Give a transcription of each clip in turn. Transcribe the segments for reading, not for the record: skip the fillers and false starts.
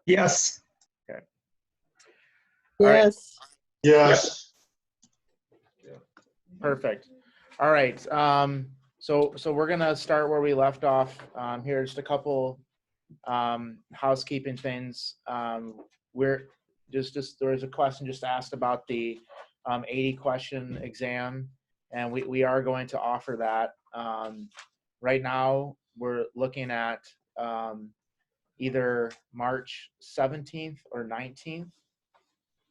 Yes. Okay. All right. Yes. Yes. Perfect. All right. So we're gonna start where we left off. Here, just a couple housekeeping things. We're just there was a question just asked about the 80 question exam, and we are going to offer that. Right now, we're looking at either March 17th or 19th,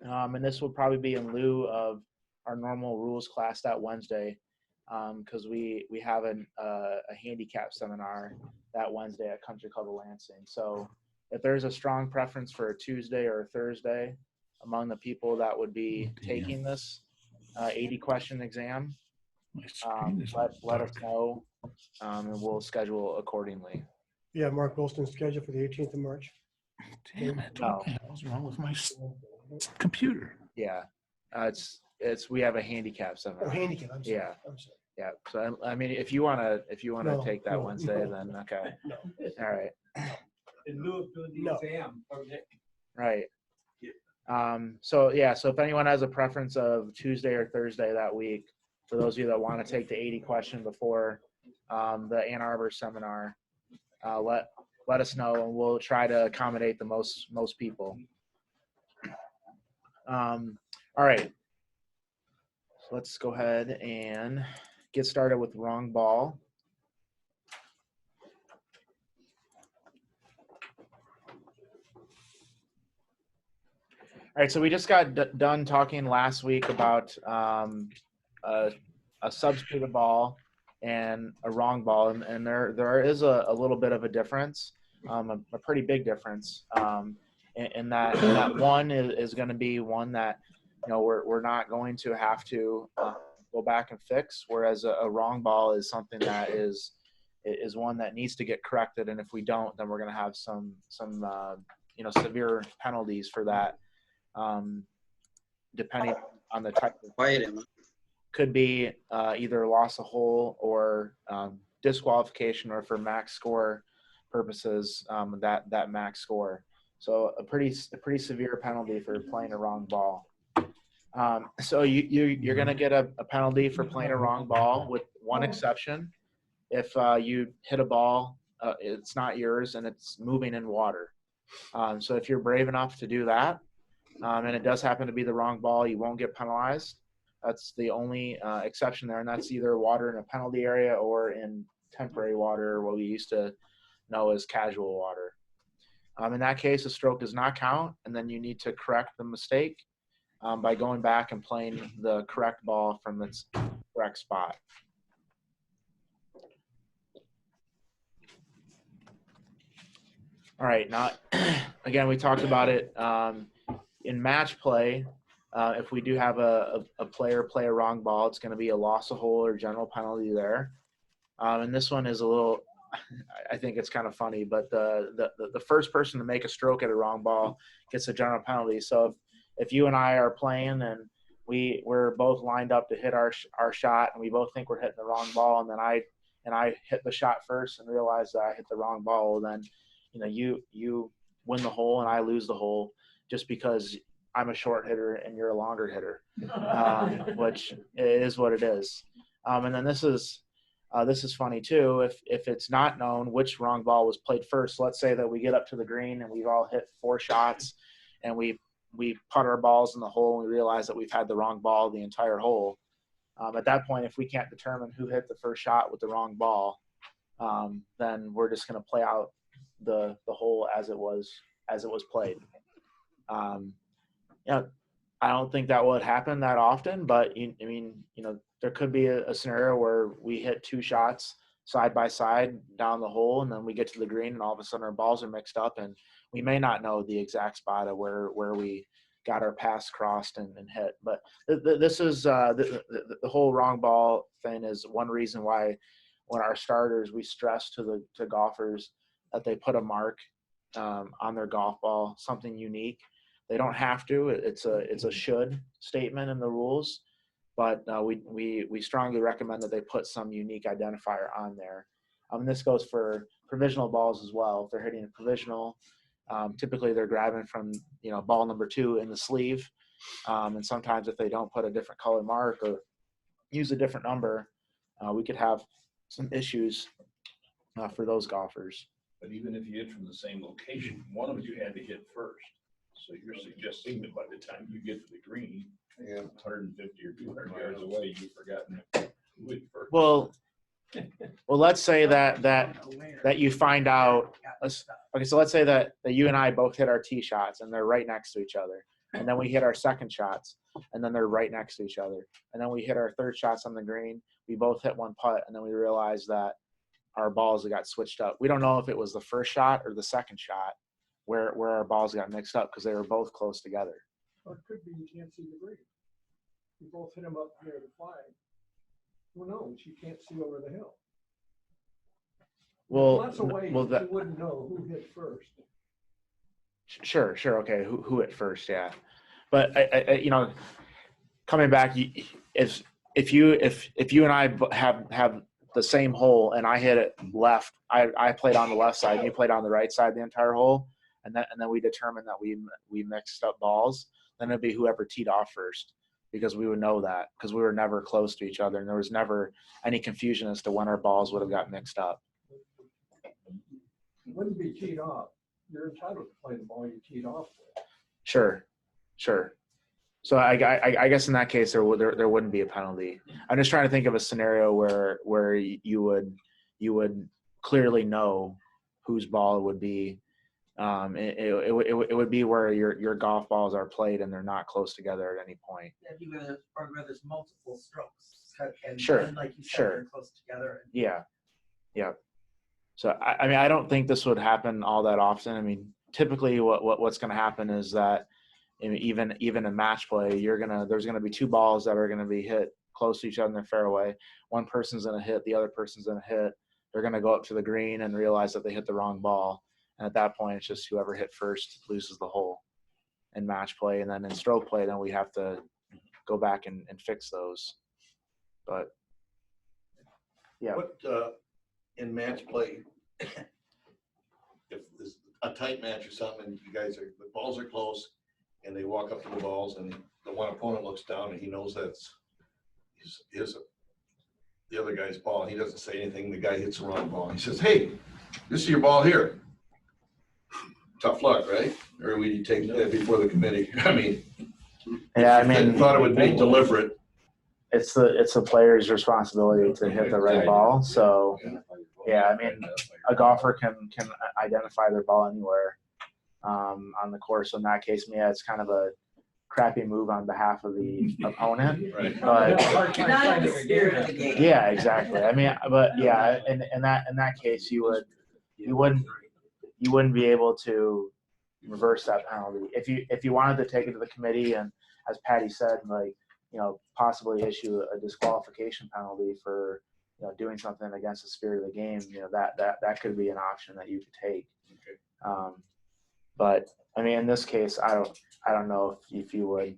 and this will probably be in lieu of our normal rules class that Wednesday, because we have a handicap seminar that Wednesday at Country Club of Lansing. So if there's a strong preference for a Tuesday or a Thursday among the people that would be taking this 80 question exam, let us know, and we'll schedule accordingly. Yeah, Mark Wilson's scheduled for the 18th of March. Damn it. No. What's wrong with my computer? Yeah, it's we have a handicap seminar. Oh, handicap. I'm sorry. Yeah. I'm sorry. Yeah, so I mean, if you wanna No, take that no, Wednesday, no. then okay, No. all right, In lieu of doing the No. exam. right. So yeah, so if anyone has a preference of Tuesday or Thursday that week, for those of you that want to take the 80 question before the Ann Arbor seminar, let us know, and we'll try to accommodate the most people. All right, so let's go ahead and get started with wrong ball. All right, so we just got done talking last week about a substituted ball and a wrong ball, and there is a little bit of a difference, a pretty big difference, and that one is going to be one that, you know, we're not going to have to go back and fix, whereas a wrong ball is something that is one that needs to get corrected, and if we don't, then we're going to have some you know, severe penalties for that. Depending on the type of, could be either loss of hole or disqualification, or for max score purposes, that max score. So a pretty severe penalty for playing a wrong ball. So you're going to get a penalty for playing a wrong ball, with one exception. If you hit a ball, it's not yours and it's moving in water. So if you're brave enough to do that, and it does happen to be the wrong ball, you won't get penalized. That's the only exception there, and that's either water in a penalty area or in temporary water, what we used to know as casual water. In that case, a stroke does not count, and then you need to correct the mistake by going back and playing the correct ball from its correct spot. All right, now, again, we talked about it in match play. If we do have a player play a wrong ball, it's going to be a loss of hole or general penalty there. And this one is a little, I think it's kind of funny, but the first person to make a stroke at a wrong ball gets a general penalty. So if you and I are playing and we're both lined up to hit our shot, and we both think we're hitting the wrong ball, and then I hit the shot first and realize that I hit the wrong ball, then, you know, you win the hole and I lose the hole, just because I'm a short hitter and you're a longer hitter, which is what it is. And then this is funny too. If it's not known which wrong ball was played first, let's say that we get up to the green and we've all hit 4 shots, and we putt our balls in the hole, and we realize that we've had the wrong ball the entire hole. At that point, if we can't determine who hit the first shot with the wrong ball, then we're just going to play out the hole as it was played. Yeah, I don't think that would happen that often, but I mean, you know, there could be a scenario where we hit 2 shots side by side down the hole, and then we get to the green, and all of a sudden our balls are mixed up, and we may not know the exact spot of where we got our pass crossed and hit. But this is the whole wrong ball thing is one reason why, when our starters, we stress to golfers that they put a mark on their golf ball, something unique. They don't have to. It's a should statement in the rules, but we strongly recommend that they put some unique identifier on there. This goes for provisional balls as well. If they're hitting a provisional, Typically they're grabbing from, ball number 2 in the sleeve. And sometimes if they don't put a different color mark or use a different number, we could have some issues for those golfers. But even if you hit from the same location, one of you had to hit first. So you're suggesting that by the time you get to the green, 150 or 200 yards away, you've forgotten who hit first. Well, let's say that you find out. Okay, so let's say that you and I both hit our tee shots and they're right next to each other, and then we hit our second shots and then they're right next to each other, and then we hit our third shots on the green. We both hit one putt, and then we realize that our balls got switched up. We don't know if it was the first shot or the second shot where our balls got mixed up because they were both close together. Or it could be you can't see the green. You both hit them up near the flag. Who knows? You can't see over the hill. Well, Lots of ways well, that you wouldn't know who hit first. Sure. Okay. Who at first? Yeah. But I coming back, if you and I have the same hole and I hit it left, I played on the left side and you played on the right side the entire hole, and then we determined that we mixed up balls, then it'd be whoever teed off first, because we would know that because we were never close to each other and there was never any confusion as to when our balls would have got mixed up. It wouldn't be teed off. You're entitled to play the ball you teed off with. Sure. So I guess in that case there wouldn't be a penalty. I'm just trying to think of a scenario where you would clearly know whose ball it would be. It would be where your golf balls are played and they're not close together at any point. Or where there's multiple strokes. And Sure, and like you said, sure. they're close together. Yeah. So I don't think this would happen all that often. I mean, typically what's going to happen is that even in match play, there's gonna be 2 balls that are gonna be hit close to each other in the fairway. One person's gonna hit, the other person's gonna hit. They're gonna go up to the green and realize that they hit the wrong ball, and at that point, it's just whoever hit first loses the hole in match play. And then in stroke play, then we have to go back and fix those. But yeah. What in match play, if there's a tight match or something, and the balls are close, and they walk up to the balls, and the one opponent looks down, and he knows that's the other guy's ball. He doesn't say anything. The guy hits the wrong ball. He says, "Hey, this is your ball here." Tough luck, right? Or we take that before the committee. I mean, Yeah, I thought it would be deliberate. It's the player's responsibility to hit the right ball. So yeah, I mean, a golfer can identify their ball anywhere on the course. So in that case, yeah, it's kind of a crappy move on behalf of the opponent. Right. But Not in the spirit of the game. yeah, exactly. I mean, but yeah, in that case, you wouldn't be able to reverse that penalty if you wanted to take it to the committee and, as Patty said, like, possibly issue a disqualification penalty for doing something against the spirit of the game. That could be an option that you could take. Okay. But I mean, in this case, I don't know if you would.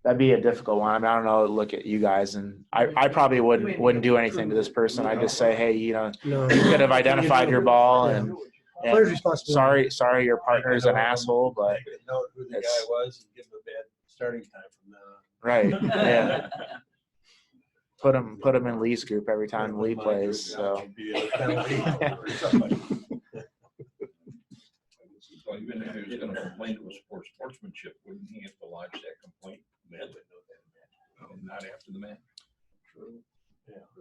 That'd be a difficult one. I mean, I don't know. Look at you guys, and I probably wouldn't do anything to this person. I'd just say, hey, No. you could have identified your ball, and Player's responsibility. sorry, your partner's an asshole, but know who the guy was and give him a bad starting time from now on. right, yeah. Put him in Lee's group every time Lee plays. So So even if he was going to complain to a sportsmanship, wouldn't he have to lodge that complaint? And not after the match.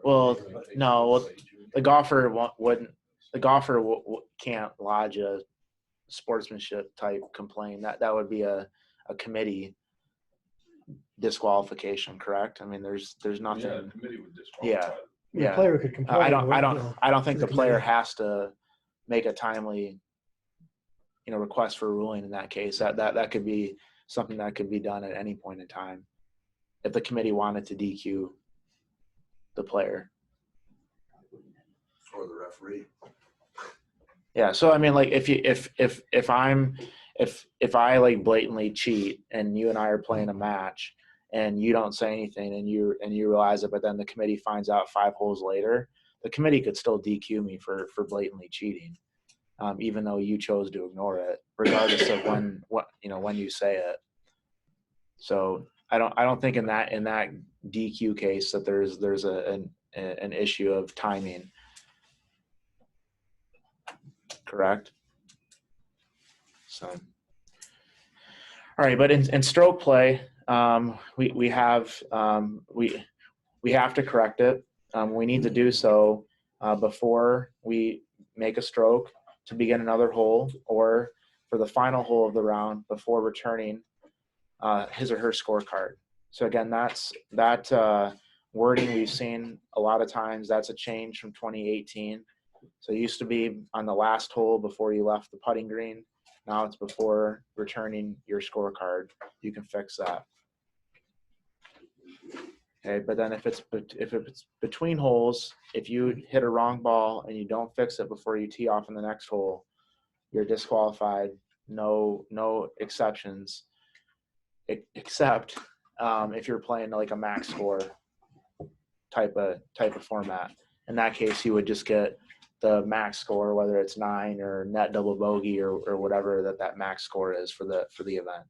well, no, the golfer wouldn't. The golfer can't lodge a sportsmanship type complaint. That would be a committee disqualification, correct? I mean, there's nothing. Yeah, the committee would disqualify. Yeah. The player could complain. I don't think the player has to make a timely, request for a ruling in that case. That could be something that could be done at any point in time if the committee wanted to DQ the player Or the referee. Yeah. So I mean, like, if I like blatantly cheat and you and I are playing a match and you don't say anything and you realize it, but then the committee finds out 5 holes later, the committee could still DQ me for blatantly cheating. even though you chose to ignore it, regardless of when you say it. So I don't think in that DQ case that there's an issue of timing. Correct. So, all right, but in stroke play, we have to correct it. We need to do so before we make a stroke to begin another hole, or for the final hole of the round before returning his or her scorecard. So again, that wording we've seen a lot of times. That's a change from 2018. So it used to be on the last hole before you left the putting green. Now it's before returning your scorecard. You can fix that. Okay, but then if it's between holes, if you hit a wrong ball and you don't fix it before you tee off in the next hole, you're disqualified. No exceptions, except if you're playing like a max score type of format. In that case, you would just get the max score, whether it's 9 or net double bogey or whatever that max score is for the event,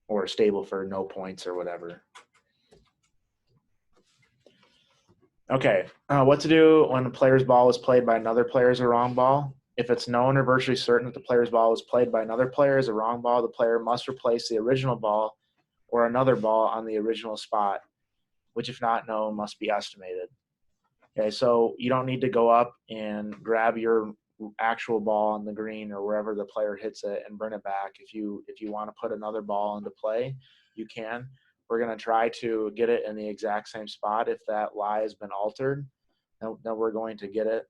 or stable for no points or whatever. Okay, what to do when a player's ball is played by another player is a wrong ball. If it's known or virtually certain that the player's ball was played by another player as a wrong ball, the player must replace the original ball or another ball on the original spot, which if not known must be estimated. Okay, so you don't need to go up and grab your actual ball on the green or wherever the player hits it and bring it back. If you want to put another ball into play, you can. We're going to try to get it in the exact same spot. If that lie has been altered, then we're going to get it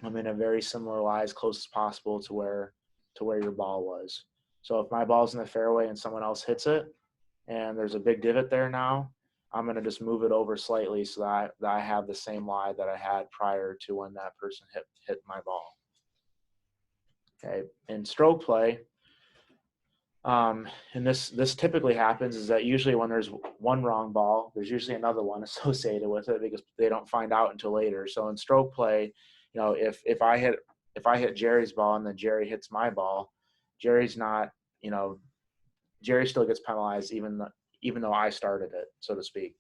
in a very similar lie as close as possible to where your ball was. So if my ball's in the fairway and someone else hits it and there's a big divot there now, I'm going to just move it over slightly so that I have the same lie that I had prior to when that person hit my ball. Okay, in stroke play, and this typically happens is that usually when there's one wrong ball, there's usually another one associated with it because they don't find out until later. So in stroke play, if I hit Jerry's ball and then Jerry hits my ball, Jerry's not, Jerry still gets penalized even though I started it, so to speak.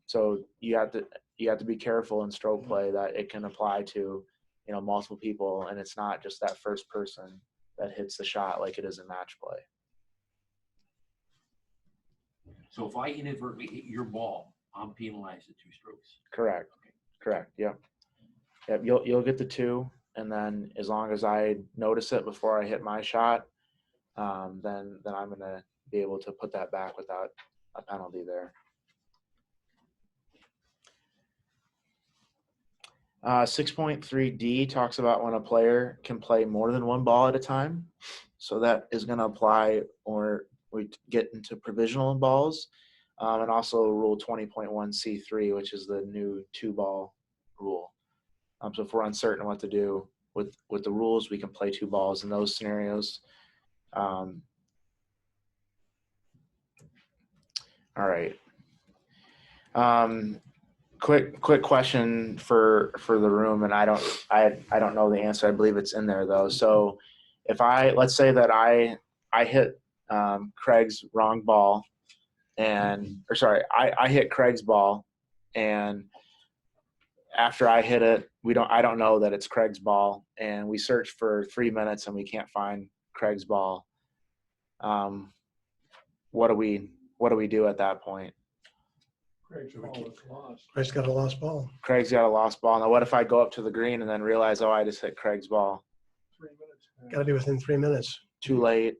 So you have to be careful in stroke play that it can apply to, multiple people, and it's not just that first person that hits the shot like it is in match play. So if I inadvertently hit your ball, I'm penalized at 2 strokes. Correct. Okay. Correct. Yep. You'll get the 2, and then as long as I notice it before I hit my shot, then I'm going to be able to put that back without a penalty there. 6.3D talks about when a player can play more than one ball at a time. So that is going to apply, or we get into provisional balls, and also Rule 20.1C3, which is the new 2-ball rule. So if we're uncertain what to do with the rules, we can play 2 balls in those scenarios. All right. Quick question for the room, and I don't know the answer. I believe it's in there though. So if let's say that I hit Craig's wrong ball, I hit Craig's ball, and after I hit it, I don't know that it's Craig's ball, and we search for 3 minutes and we can't find Craig's ball. What do we do at that point? Craig's ball is lost. Craig's got a lost ball. Craig's got a lost ball. Now, what if I go up to the green and then realize, I just hit Craig's ball? 3 minutes. Got to be within 3 minutes. Too late.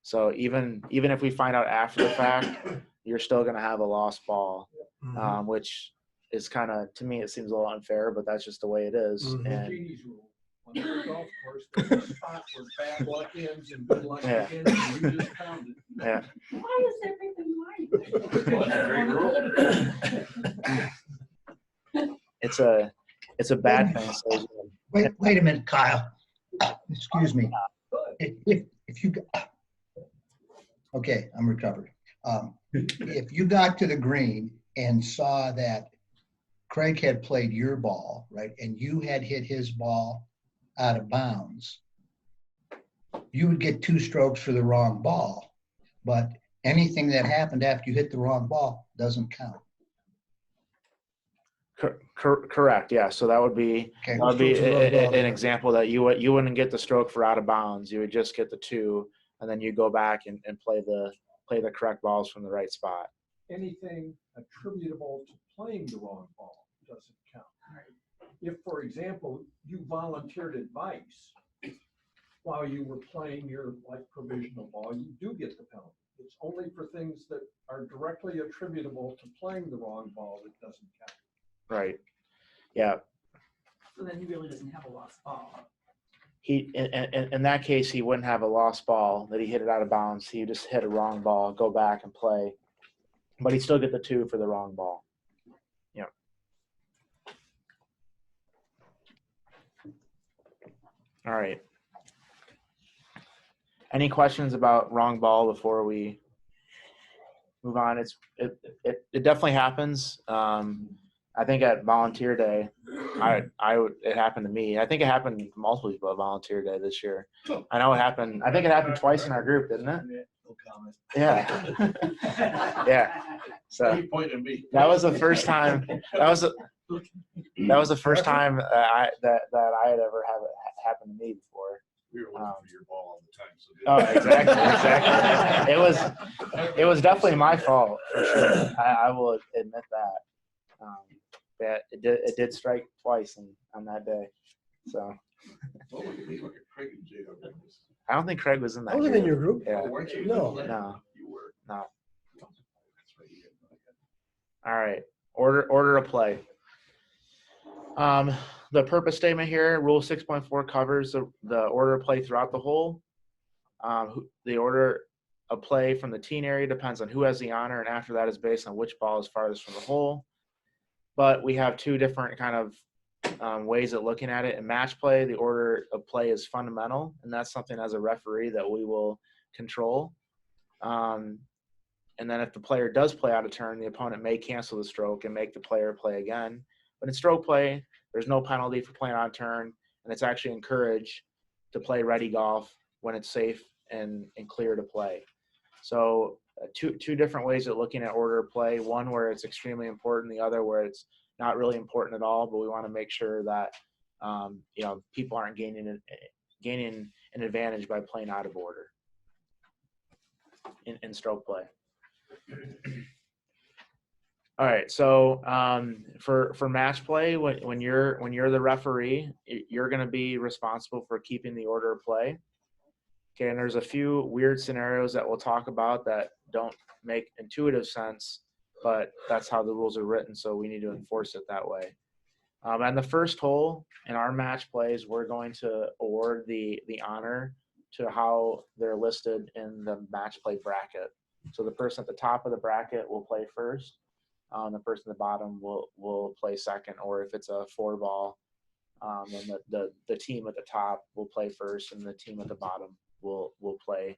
So even if we find out after the fact, you're still going to have a lost ball, which is kind of, to me, it seems a little unfair, but that's just the way it is. And Genie's rule. On the golf course, there's a spot where bad luck ends and good luck begins, and you just pound it. yeah. Why is everything white? It's a bad thing. So, Wait a minute, Kyle. Excuse me. If you okay, I'm recovered. If you got to the green and saw that Craig had played your ball, right, and you had hit his ball out of bounds, you would get 2 strokes for the wrong ball. But anything that happened after you hit the wrong ball doesn't count. Correct. Yeah. So that would be Okay. an example that you wouldn't get the stroke for out of bounds. You would just get the 2, and then you go back and play the correct balls from the right spot. Anything attributable to playing the wrong ball doesn't count. If, for example, you volunteered advice while you were playing your provisional ball, you do get the penalty. It's only for things that are directly attributable to playing the wrong ball that doesn't count. Right. Yeah. So then he really doesn't have a lost ball. He in that case he wouldn't have a lost ball that he hit it out of bounds. He just hit a wrong ball, go back and play, but he'd still get the 2 for the wrong ball. Yeah. All right. Any questions about wrong ball before we move on? It definitely happens. I think at volunteer day, it happened to me. I think it happened to multiple people at volunteer day this year. I know it happened. I think it happened twice in our group, didn't it? No comment. Yeah. Yeah. So He pointed at me. that was the first time. That was the first time that I had ever had it happen to me before. We were looking for your ball all the time. So Exactly. It was definitely my fault for sure. I will admit that. Yeah, it did strike twice on that day. So Oh, look at me, look at Craig and Jay. I don't think Craig was in that. I wasn't in your group. Yeah. Oh, weren't you? No. No. You were. No. That's right, you did. All right. Order of play. The purpose statement here, Rule 6.4 covers the order of play throughout the hole. The order of play from the teen area depends on who has the honor, and after that is based on which ball is farthest from the hole. But we have 2 different kind of ways of looking at it. In match play, the order of play is fundamental, and that's something as a referee that we will control. And then if the player does play out of turn, the opponent may cancel the stroke and make the player play again. But in stroke play, there's no penalty for playing out of turn, and it's actually encouraged to play ready golf when it's safe and clear to play. So two different ways of looking at order of play, one where it's extremely important, the other where it's not really important at all, but we want to make sure that people aren't gaining an advantage by playing out of order in stroke play. All right, so for match play, when you're the referee, you're going to be responsible for keeping the order of play. Okay, and there's a few weird scenarios that we'll talk about that don't make intuitive sense, but that's how the rules are written, so we need to enforce it that way. And the first hole in our match plays, we're going to award the honor to how they're listed in the match play bracket. So the person at the top of the bracket will play first. The person at the bottom will play second, or if it's a 4-ball, then the team at the top will play first, and the team at the bottom will play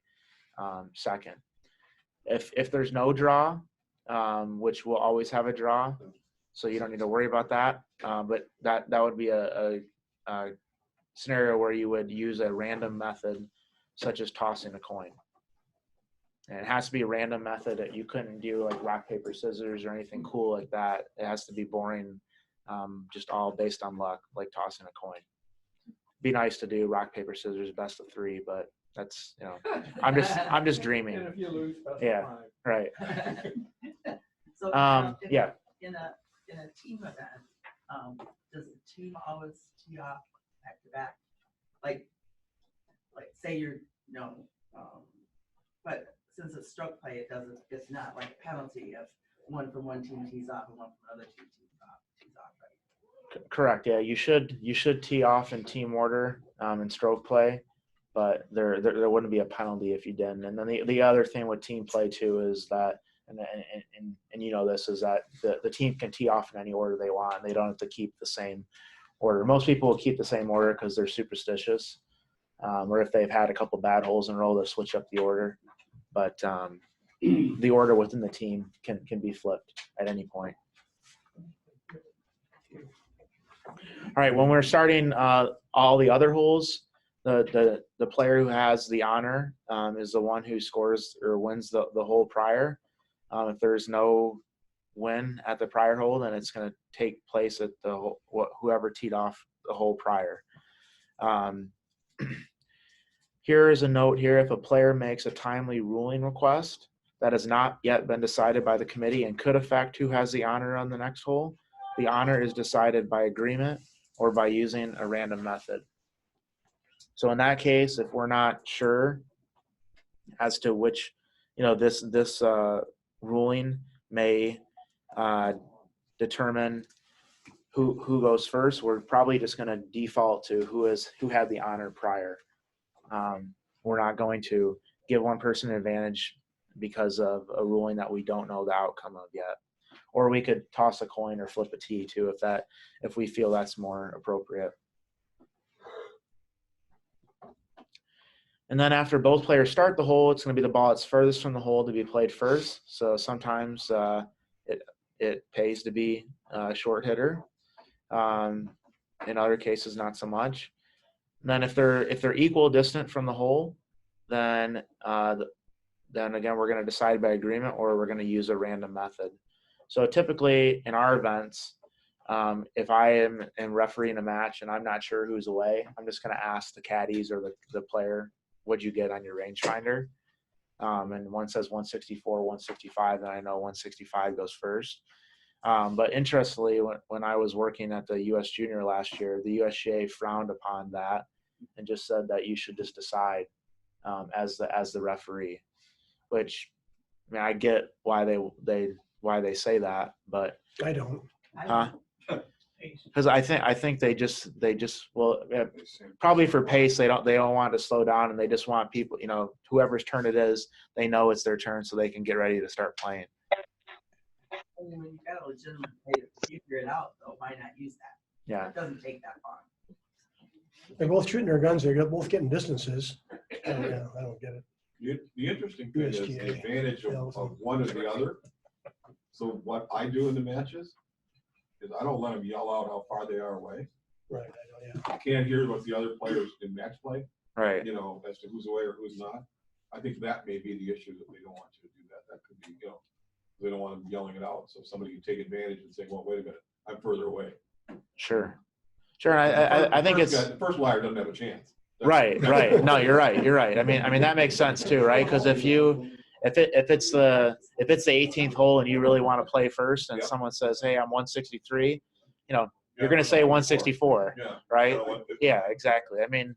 second. If there's no draw, which we'll always have a draw, so you don't need to worry about that. But that would be a scenario where you would use a random method, such as tossing a coin. And it has to be a random method. That you couldn't do like rock, paper, scissors or anything cool like that. It has to be boring, just all based on luck, like tossing a coin. Be nice to do rock, paper, scissors, best of 3, but that's, I'm just dreaming. And if you lose, best Yeah, of 5. right. So Yeah. in a team event, does the team always tee off back to back? Like say but since it's stroke play, it's not like a penalty if one from one team tees off and one from another team tees off, right? Correct. Yeah, you should tee off in team order in stroke play, but there wouldn't be a penalty if you didn't. And then the other thing with team play too is that, and you know this, is that the team can tee off in any order they want, and they don't have to keep the same order. Most people will keep the same order because they're superstitious, or if they've had a couple bad holes in a row, they'll switch up the order. But the order within the team can be flipped at any point. All right, when we're starting all the other holes, the player who has the honor is the one who scores or wins the hole prior. If there's no win at the prior hole, then it's going to take place at the whoever teed off the hole prior. Here is a note here: if a player makes a timely ruling request that has not yet been decided by the committee and could affect who has the honor on the next hole, the honor is decided by agreement or by using a random method. So in that case, if we're not sure as to which, this ruling may determine who goes first, we're probably just going to default to who had the honor prior. We're not going to give one person an advantage because of a ruling that we don't know the outcome of yet. Or we could toss a coin or flip a tee too, if we feel that's more appropriate. And then after both players start the hole, it's going to be the ball that's furthest from the hole to be played first. So sometimes it pays to be a short hitter. In other cases, not so much. And then if they're equal distant from the hole, then again we're going to decide by agreement or we're going to use a random method. So typically in our events, if I am refereeing a match and I'm not sure who's away, I'm just going to ask the caddies or the player, what'd you get on your rangefinder? And one says 164, 165, then I know 165 goes first. But interestingly, when I was working at the U.S. Junior last year, the USGA frowned upon that and just said that you should just decide as the referee. Which, I mean, I get why they say that, but I don't. because I think they just probably for pace they don't want to slow down and they just want people, whoever's turn it is, they know it's their turn so they can get ready to start playing. When you got a legitimate way to figure it out, though, why not use that? Yeah. It doesn't take that long. They're both shooting their guns. They're both getting distances. I don't get it. The interesting thing is the USGA. advantage of one or the other. So what I do in the matches is I don't let them yell out how far they are away. Right. I know, yeah. I can't hear what the other players in match play, Right. As to who's away or who's not. I think that may be the issue, that they don't want you to do that. That could be, they don't want them yelling it out. So somebody can take advantage and say, well, wait a minute, I'm further away. Sure. I think the first wire doesn't have a chance. Right. No, you're right. I mean that makes sense too, right? Because if it's the 18th hole and you really want to play first, and someone says, "Hey, I'm 163," you're going to say 164, right? Yeah, exactly. I mean,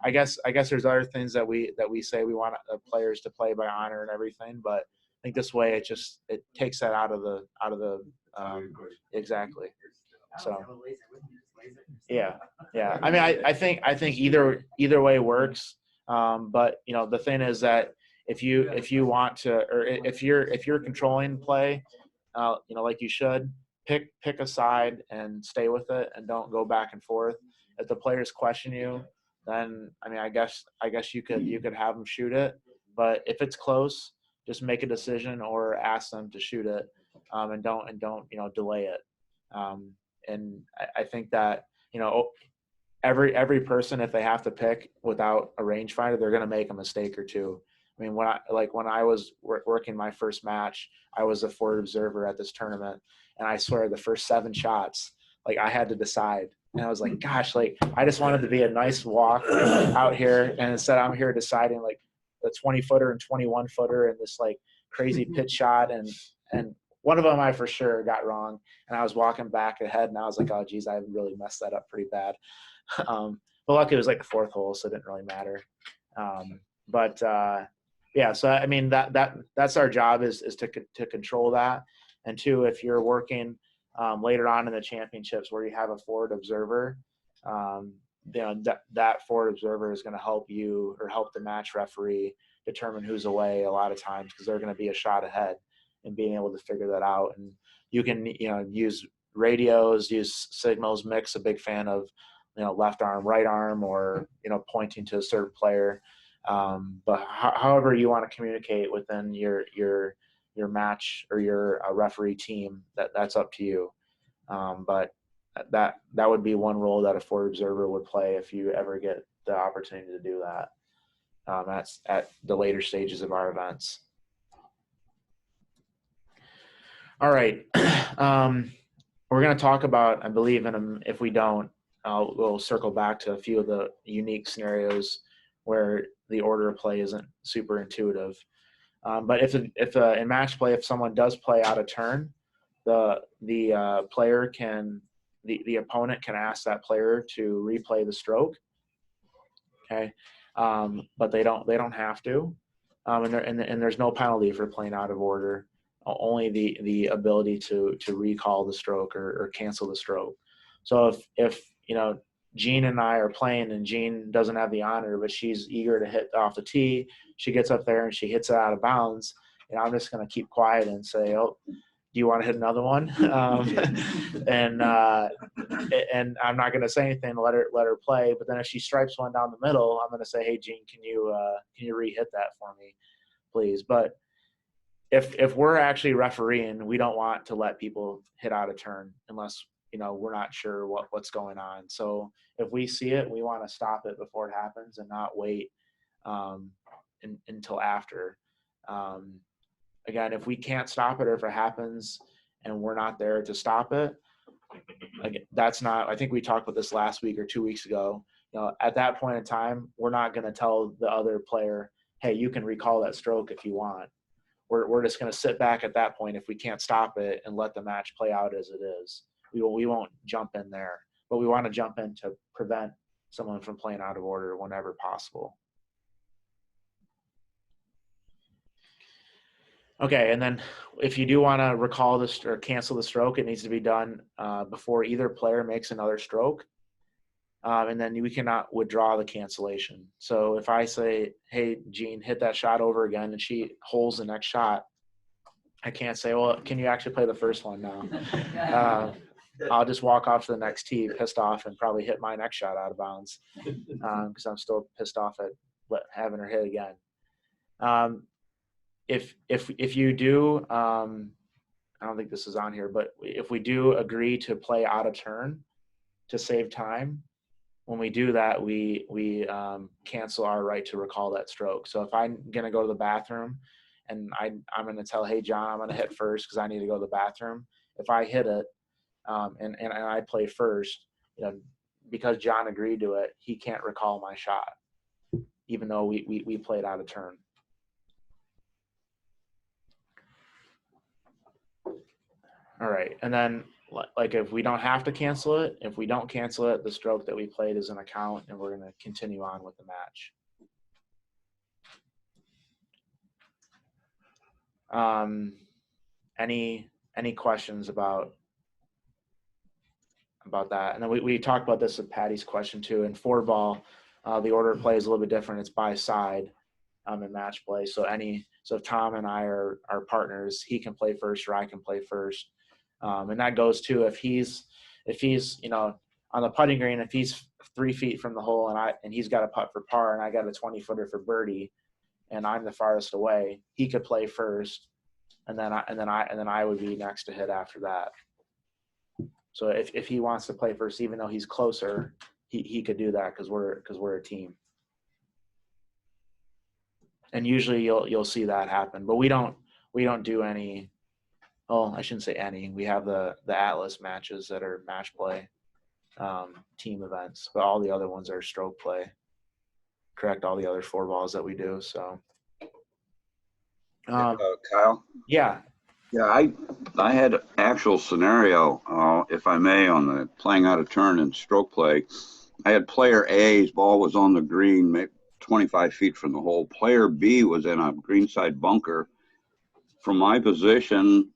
I guess there's other things that we say we want players to play by honor and everything, but I think this way it takes that out of the exactly. So. Yeah. I mean, I think either way works. But the thing is that if you want to, or if you're controlling play, like you should, pick a side and stay with it and don't go back and forth. If the players question you, then I mean, I guess you could have them shoot it. But if it's close, just make a decision or ask them to shoot it, and don't delay it. And I think that every person, if they have to pick without a rangefinder, they're going to make a mistake or two. I mean, when I was working my first match, I was a forward observer at this tournament, and I swear the first 7 shots, I had to decide, and I was like, gosh, I just wanted to be a nice walk out here, and instead I'm here deciding the 20-footer and 21-footer and this crazy pitch shot, and one of them I for sure got wrong, and I was walking back ahead, and I was like, oh geez, I really messed that up pretty bad. But luckily it was the 4th hole, so it didn't really matter. Yeah, so I mean that's our job is to control that. And 2, if you're working later on in the championships where you have a forward observer, that forward observer is going to help you or help the match referee determine who's away a lot of times, because they're going to be a shot ahead and being able to figure that out. And you can use radios, use signals, mix. A big fan of left arm, right arm, or pointing to a certain player. But however you want to communicate within your match or your referee team, that's up to you. But that would be one role that a forward observer would play if you ever get the opportunity to do that. That's at the later stages of our events. All right. We're going to talk about, I believe, if we don't, we'll circle back to a few of the unique scenarios where the order of play isn't super intuitive. But if in match play, if someone does play out of turn, the player can, the opponent can ask that player to replay the stroke. Okay. But they don't have to. And there's no penalty for playing out of order. Only the ability to recall the stroke or cancel the stroke. So if Jean and I are playing and Jean doesn't have the honor, but she's eager to hit off the tee, she gets up there and she hits it out of bounds, and I'm just going to keep quiet and say, "Oh, do you want to hit another one?" And I'm not going to say anything. Let her play. But then if she stripes one down the middle, I'm going to say, "Hey, Jean, can you re-hit that for me, please?" But if we're actually refereeing, we don't want to let people hit out of turn unless we're not sure what's going on. So if we see it, we want to stop it before it happens and not wait until after. Again, if we can't stop it or if it happens and we're not there to stop it, again, that's not. I think we talked about this last week or 2 weeks ago. At that point in time, we're not going to tell the other player, "Hey, you can recall that stroke if you want." We're just going to sit back at that point if we can't stop it and let the match play out as it is. We won't jump in there, but we want to jump in to prevent someone from playing out of order whenever possible. Okay, and then if you do want to recall this or cancel the stroke, it needs to be done before either player makes another stroke. And then we cannot withdraw the cancellation. So if I say, "Hey, Jean, hit that shot over again," and she holds the next shot, I can't say, "Well, can you actually play the first one now?" I'll just walk off to the next tee pissed off and probably hit my next shot out of bounds because I'm still pissed off at having her hit again. If you do, I don't think this is on here, but if we do agree to play out of turn to save time, when we do that, we cancel our right to recall that stroke. So if I'm going to go to the bathroom and I'm going to tell, "Hey, John, I'm going to hit first because I need to go to the bathroom." If I hit it and I play first, because John agreed to it, he can't recall my shot, even though we played out of turn. All right, and then like if we don't have to cancel it, if we don't cancel it, the stroke that we played is an account, and we're going to continue on with the match. Any questions about that? And then we talked about this with Patty's question too. In forward ball, the order of play is a little bit different. It's by side in match play. So if Tom and I are partners, he can play first or I can play first. And that goes to if he's on the putting green, if he's 3 feet from the hole and he's got a putt for par and I got a 20-footer for birdie, and I'm the farthest away, he could play first, and then I would be next to hit after that. So if he wants to play first, even though he's closer, he could do that because we're a team. And usually you'll see that happen, but we don't do any. Oh, I shouldn't say any. We have the Atlas matches that are match play, team events, but all the other ones are stroke play. Correct, all the other 4 balls that we do. So, Kyle. Yeah. Yeah, I had an actual scenario, if I may, on the playing out of turn and stroke play. I had player A's ball was on the green, maybe 25 feet from the hole. Player B was in a greenside bunker. From my position,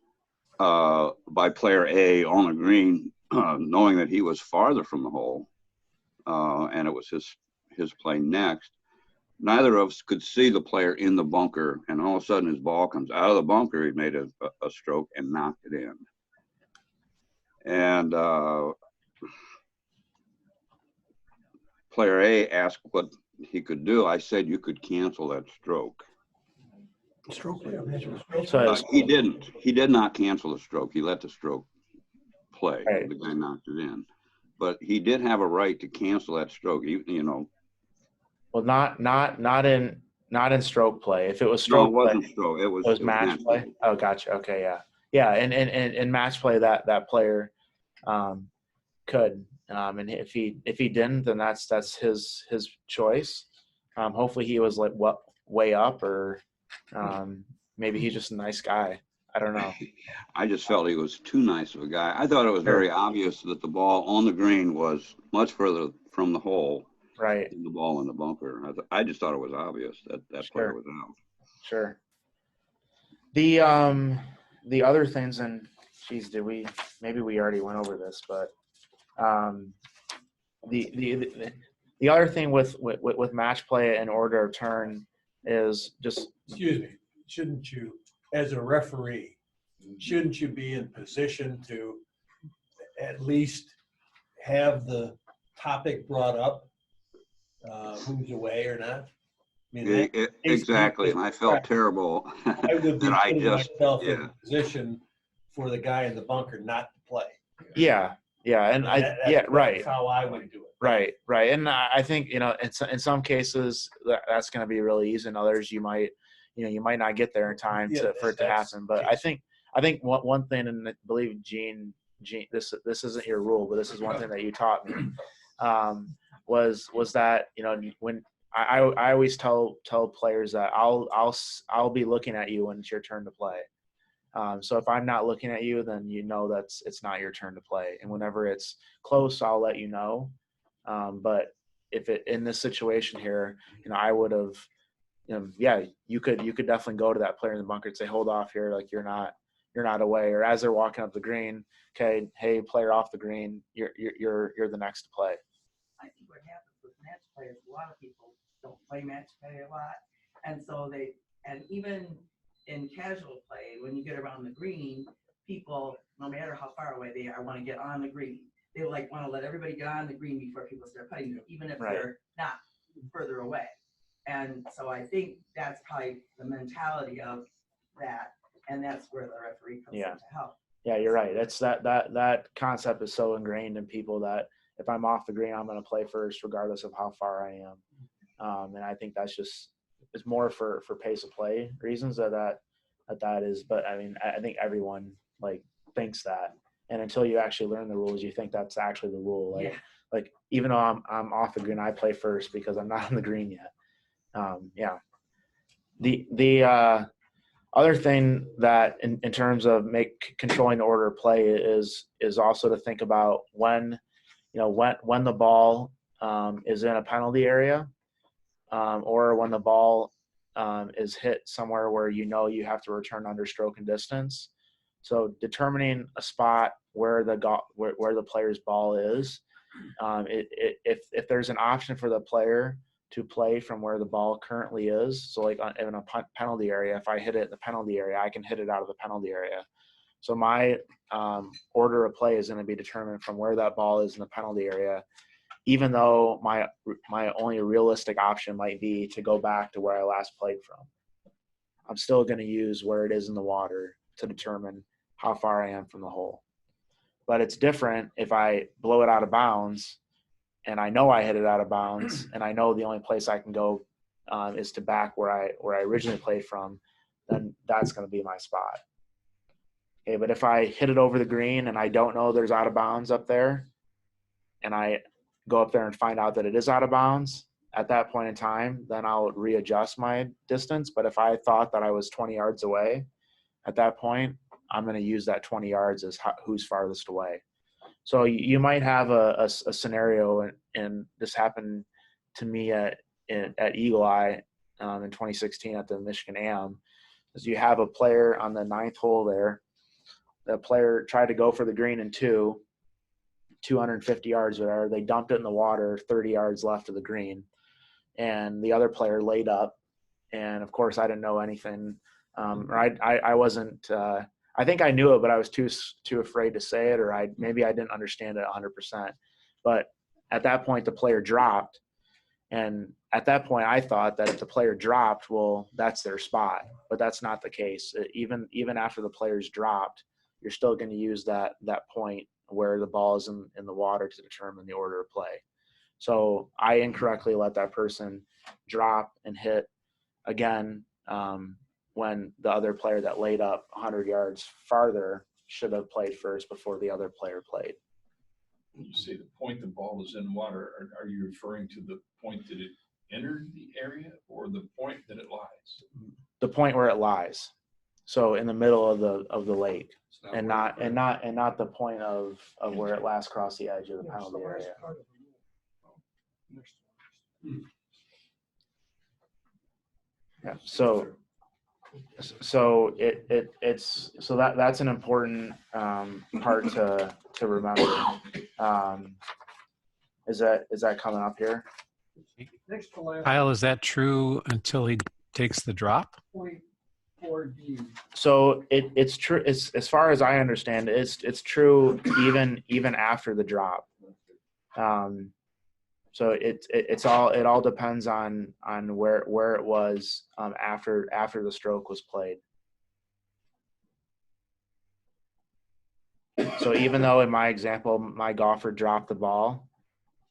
by player A on the green, knowing that he was farther from the hole, and it was his play next. Neither of us could see the player in the bunker, and all of a sudden his ball comes out of the bunker. He made a stroke and knocked it in. And player A asked what he could do. I said you could cancel that stroke. Stroke play. He didn't. He did not cancel the stroke. He let the stroke play. Right. The guy knocked it in. But he did have a right to cancel that stroke. You know. Well, not in stroke play. If it was No, stroke it wasn't play, stroke. It was match play. Oh, gotcha. Okay, yeah, yeah. And in match play, that player could. And if he didn't, then that's his choice. Hopefully he was like way up, or maybe he's just a nice guy. I don't know. I just felt he was too nice of a guy. I thought it was very obvious that the ball on the green was much further from the hole right than the ball in the bunker. I just thought it was obvious that that player was out. Sure. The other things, and geez, maybe we already went over this, but the other thing with match play and order of turn is just, Excuse me, shouldn't you, as a referee, shouldn't you be in position to at least have the topic brought up, who's away or not? I mean, Exactly, and I felt terrible I would be that I putting just myself in a position for the guy in the bunker not to play. yeah, and That's how I would do it. Right, and I think in some cases that's going to be really easy. In others, you might not get there in time for it to happen. But I think one thing, and I believe Gene, this isn't your rule, but this is one thing that you taught me, was that when I always tell players that I'll be looking at you when it's your turn to play. So if I'm not looking at you, then it's not your turn to play. And whenever it's close, I'll let you know. But if in this situation here, I would have, you could definitely go to that player in the bunker and say, hold off here, like you're not away. Or as they're walking up the green, okay, hey, player off the green, you're the next to play. I think what happens with match players, a lot of people don't play match play a lot, and so and even in casual play, when you get around the green, people, no matter how far away they are, want to get on the green. They want to let everybody get on the green before people start putting them, even if they're not further away. And so I think that's probably the mentality of that, and that's where the referee comes in to help. Yeah, you're right. That's that concept is so ingrained in people that if I'm off the green, I'm going to play first, regardless of how far I am. And I think that's just, it's more for pace of play reasons that is. But I mean, I think everyone thinks that, and until you actually learn the rules, you think that's actually the rule. Like even though I'm off the green, I play first because I'm not on the green yet. The other thing that in terms of controlling the order of play is also to think about when the ball is in a penalty area, or when the ball is hit somewhere where you have to return under stroke and distance. So determining a spot where the player's ball is, if there's an option for the player to play from where the ball currently is, so like in a penalty area, if I hit it in the penalty area, I can hit it out of the penalty area. So my order of play is going to be determined from where that ball is in the penalty area, even though my only realistic option might be to go back to where I last played from. I'm still going to use where it is in the water to determine how far I am from the hole. But it's different if I blow it out of bounds and I know I hit it out of bounds and I know the only place I can go is to back where I originally played from, then that's going to be my spot. Okay, but if I hit it over the green and I don't know there's out of bounds up there, and I go up there and find out that it is out of bounds at that point in time, then I'll readjust my distance. But if I thought that I was 20 yards away at that point, I'm going to use that 20 yards as who's farthest away. So you might have a scenario, and this happened to me at Eagle Eye in 2016 at the Michigan AM, is you have a player on the 9th hole there. The player tried to go for the green in 250 yards there. They dumped it in the water, 30 yards left of the green, and the other player laid up. And of course, I didn't know anything. I wasn't. I think I knew it, but I was too afraid to say it, or maybe I didn't understand it 100%. But at that point, the player dropped, and at that point, I thought that if the player dropped, well, that's their spot. But that's not the case. Even after the player's dropped, you're still going to use that point where the ball is in the water to determine the order of play. So I incorrectly let that person drop and hit again when the other player that laid up 100 yards farther should have played first before the other player played. When you say the point the ball is in water, are you referring to the point that it entered the area or the point that it lies? The point where it lies. So in the middle of the lake, and not the point of where it last crossed the edge of the penalty area. Yeah. So that's an important part to remember. Is that coming up here? Next to last. Kyle, is that true until he takes the drop? Point 4D. So it's true. It's, as far as I understand, it's true even after the drop. So it all depends on where it was after the stroke was played. So even though in my example my golfer dropped the ball,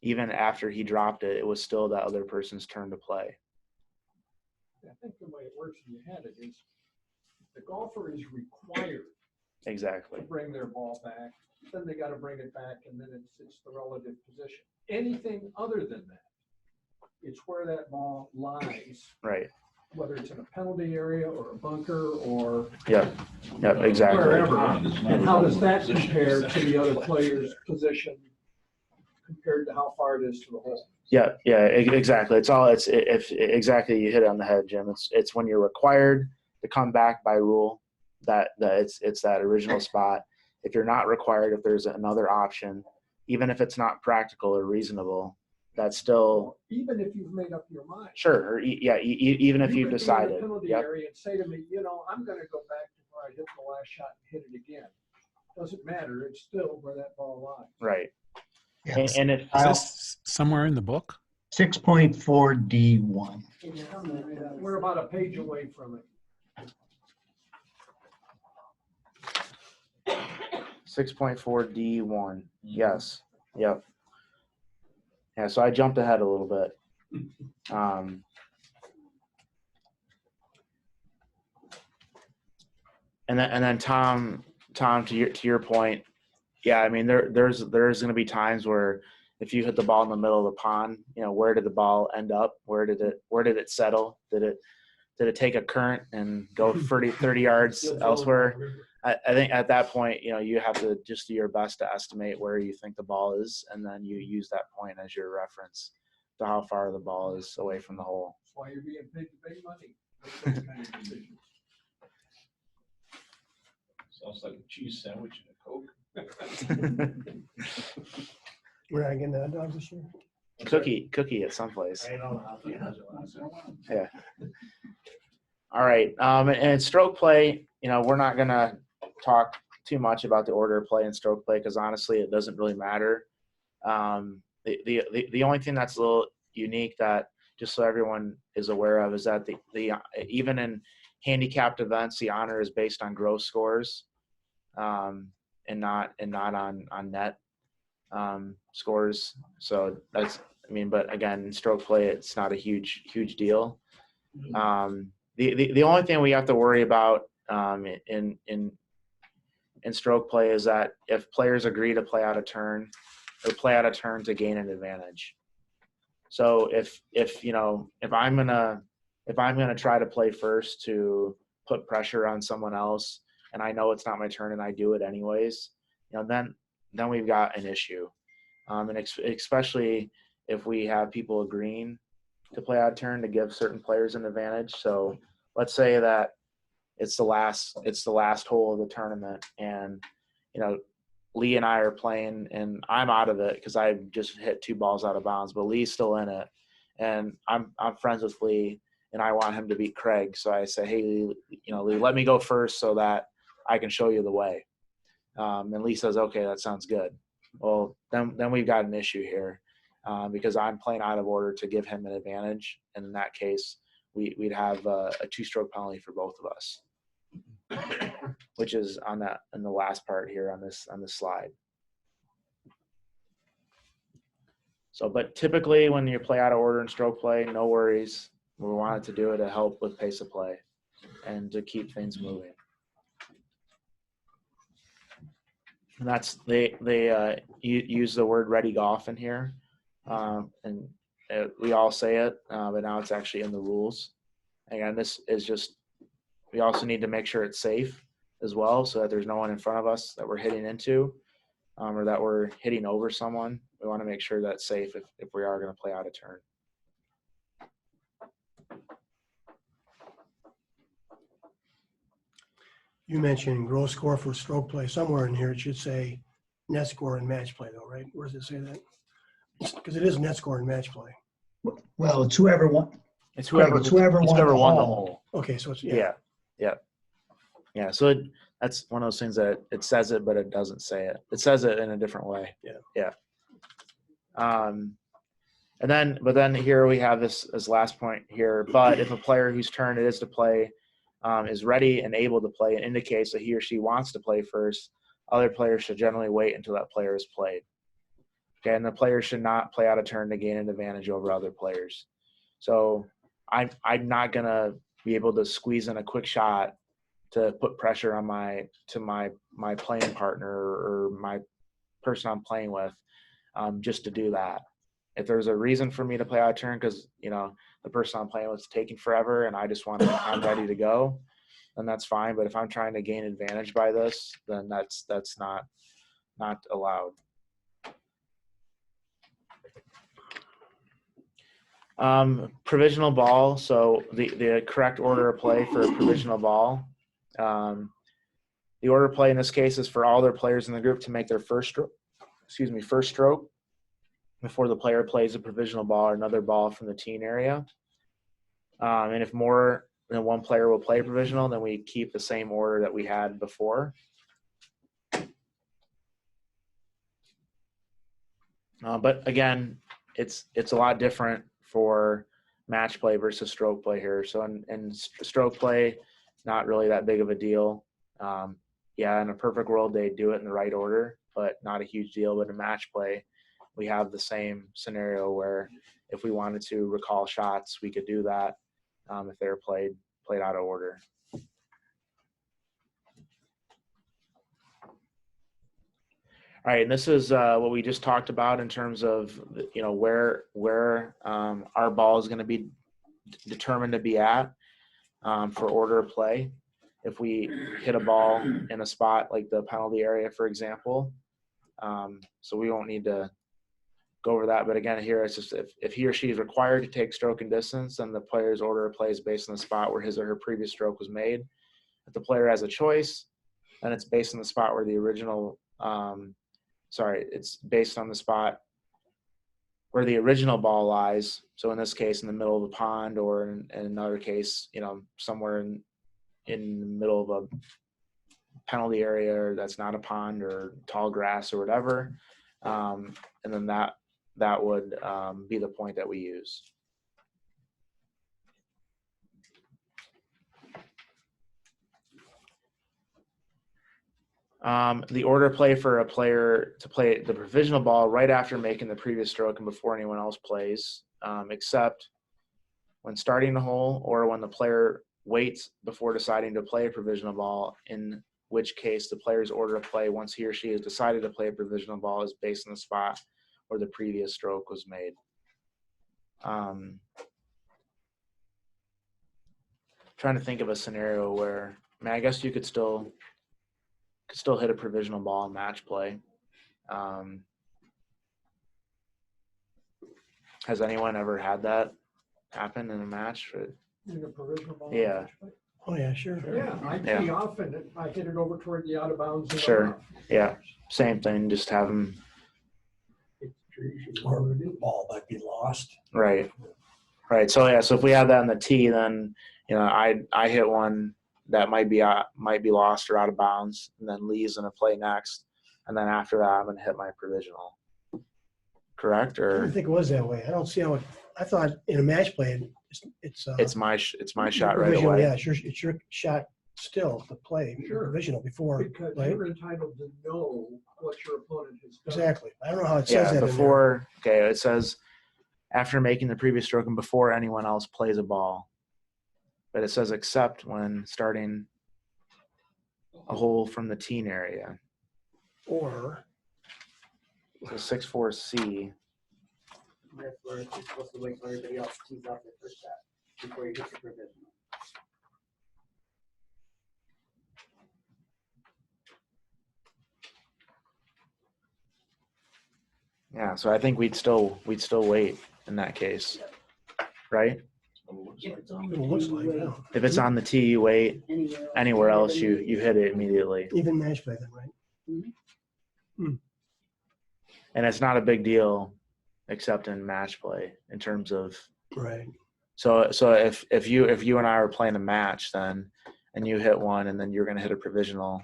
even after he dropped it, it was still that other person's turn to play. I think the way it works in your head is the golfer is required Exactly. to bring their ball back, then they got to bring it back, and then it's the relative position. Anything other than that, it's where that ball lies. Right. Whether it's in a penalty area or a bunker or Yep, exactly. wherever. And how does that compare to the other player's position compared to how far it is to the hole? Yeah, exactly. Exactly, you hit it on the head, Jim. It's when you're required to come back by rule that it's that original spot. If you're not required, if there's another option, even if it's not practical or reasonable, that's still, even if you've made up your mind. Sure. Or even if you've could decided. be in the penalty Yep. area and say to me, I'm going to go back to where I hit the last shot and hit it again. Doesn't matter. It's still where that ball lies. Right. Yeah. And if Is this somewhere in the book? 6.4D1. We're about a page away from it. 6.4D1. Yes. Yep. Yeah, so I jumped ahead a little bit. And then Tom, to your point, yeah, I mean there's going to be times where if you hit the ball in the middle of the pond, where did the ball end up? Where did it settle? Did it take a current and go 30 yards elsewhere? I think at that point, you have to just do your best to estimate where you think the ball is, and then you use that point as your reference to how far the ball is away from the hole. That's why you're being paid big money. Those kind of decisions. Sounds like a cheese sandwich and a Coke. We're not getting that dog this year? Cookie at someplace. Yeah. All right. And stroke play, we're not going to talk too much about the order of play and stroke play because honestly, it doesn't really matter. The only thing that's a little unique that just so everyone is aware of is that the even in handicapped events, the honor is based on gross scores, and not on net scores. So that's, but again, in stroke play, it's not a huge deal. The only thing we have to worry about in stroke play is that if players agree to play out a turn or play out a turn to gain an advantage. So if I'm gonna try to play first to put pressure on someone else and I know it's not my turn and I do it anyways, then we've got an issue. And especially if we have people agreeing to play out a turn to give certain players an advantage. So let's say that it's the last hole of the tournament and Lee and I are playing and I'm out of it because I just hit 2 balls out of bounds, but Lee's still in it. And I'm friends with Lee and I want him to beat Craig. So I say, hey, Lee, Lee, let me go first so that I can show you the way. And Lee says, okay, that sounds good. Well, then we've got an issue here because I'm playing out of order to give him an advantage. And in that case, we'd have a 2-stroke penalty for both of us, which is in the last part here on this slide. So, but typically when you play out of order in stroke play, no worries. We wanted to do it to help with pace of play and to keep things moving. And that's they use the word ready golf in here, and we all say it, but now it's actually in the rules. Again, this is just, we also need to make sure it's safe as well, so that there's no one in front of us that we're hitting into, or that we're hitting over someone. We want to make sure that's safe if we are going to play out of turn. You mentioned gross score for stroke play. Somewhere in here it should say net score and match play though, right? Where does it say that? Because it is net score and match play. Well, it's whoever won. It's whoever won the hole. Okay, so it's, Yeah. So that's one of those things that it says it, but it doesn't say it. It says it in a different way. Yeah. But then here we have this last point here. But if a player whose turn it is to play is ready and able to play, and indicates that he or she wants to play first, other players should generally wait until that player is played. Okay, and the player should not play out of turn to gain an advantage over other players. So I'm not gonna be able to squeeze in a quick shot to put pressure on my playing partner or my person I'm playing with, just to do that. If there's a reason for me to play out of turn because the person I'm playing with is taking forever and I'm ready to go, then that's fine. But if I'm trying to gain advantage by this, then that's not allowed. Provisional ball. So the correct order of play for a provisional ball. The order of play in this case is for all their players in the group to make their first stroke before the player plays a provisional ball or another ball from the teen area. And if more than one player will play provisional, then we keep the same order that we had before. But again, it's a lot different for match play versus stroke play here. So in stroke play, not really that big of a deal. In a perfect world, they do it in the right order, but not a huge deal. But in match play, we have the same scenario where if we wanted to recall shots, we could do that if they were played out of order. All right, and this is what we just talked about in terms of where our ball is going to be determined to be at for order of play. If we hit a ball in a spot like the penalty area, for example, so we won't need to go over that. But again, here it's just if he or she is required to take stroke and distance, then the player's order of play is based on the spot where his or her previous stroke was made. If the player has a choice, then it's based on the spot where the original it's based on the spot where the original ball lies. So in this case, in the middle of a pond, or in another case, somewhere in the middle of a penalty area that's not a pond or tall grass or whatever. And then that would be the point that we use. The order of play for a player to play the provisional ball right after making the previous stroke and before anyone else plays, except when starting the hole or when the player waits before deciding to play a provisional ball, in which case the player's order of play once he or she has decided to play a provisional ball is based on the spot where the previous stroke was made. Trying to think of a scenario where, I guess you could still hit a provisional ball in match play. Has anyone ever had that happen in a match? In a provisional ball? Yeah. Oh, yeah, sure. Yeah, I tee off and I hit it over toward the out of bounds. Sure. Yeah. Same thing. Just have them. Or the ball might be lost. Right. So if we have that on the tee, then I hit one that might be lost or out of bounds, and then Lee's gonna play next, and then after that I'm gonna hit my provisional. Correct? I Or didn't think it was that way. I don't see how it. I thought in a match play, it's my shot right provisional, away. yeah, it's your shot still to play Sure. provisional before, Because right? you're entitled to know what your opponent has done. Exactly. I don't know how it says Yeah, that in there. before, okay, it says after making the previous stroke and before anyone else plays a ball. But it says except when starting a hole from the teen area. Or, So 6-4C. That's where you're supposed to wait for everybody else to tease off their first shot before you hit your provisional. Yeah, so I think we'd still wait in that case, right? If it's on it the looks tee, like, you wait. yeah. If it's on the tee, you wait. Anywhere else, you hit it immediately. Even match play then, right? And it's not a big deal, except in match play in terms of. Right. So if you and I were playing a match then, and you hit one, and then you're going to hit a provisional,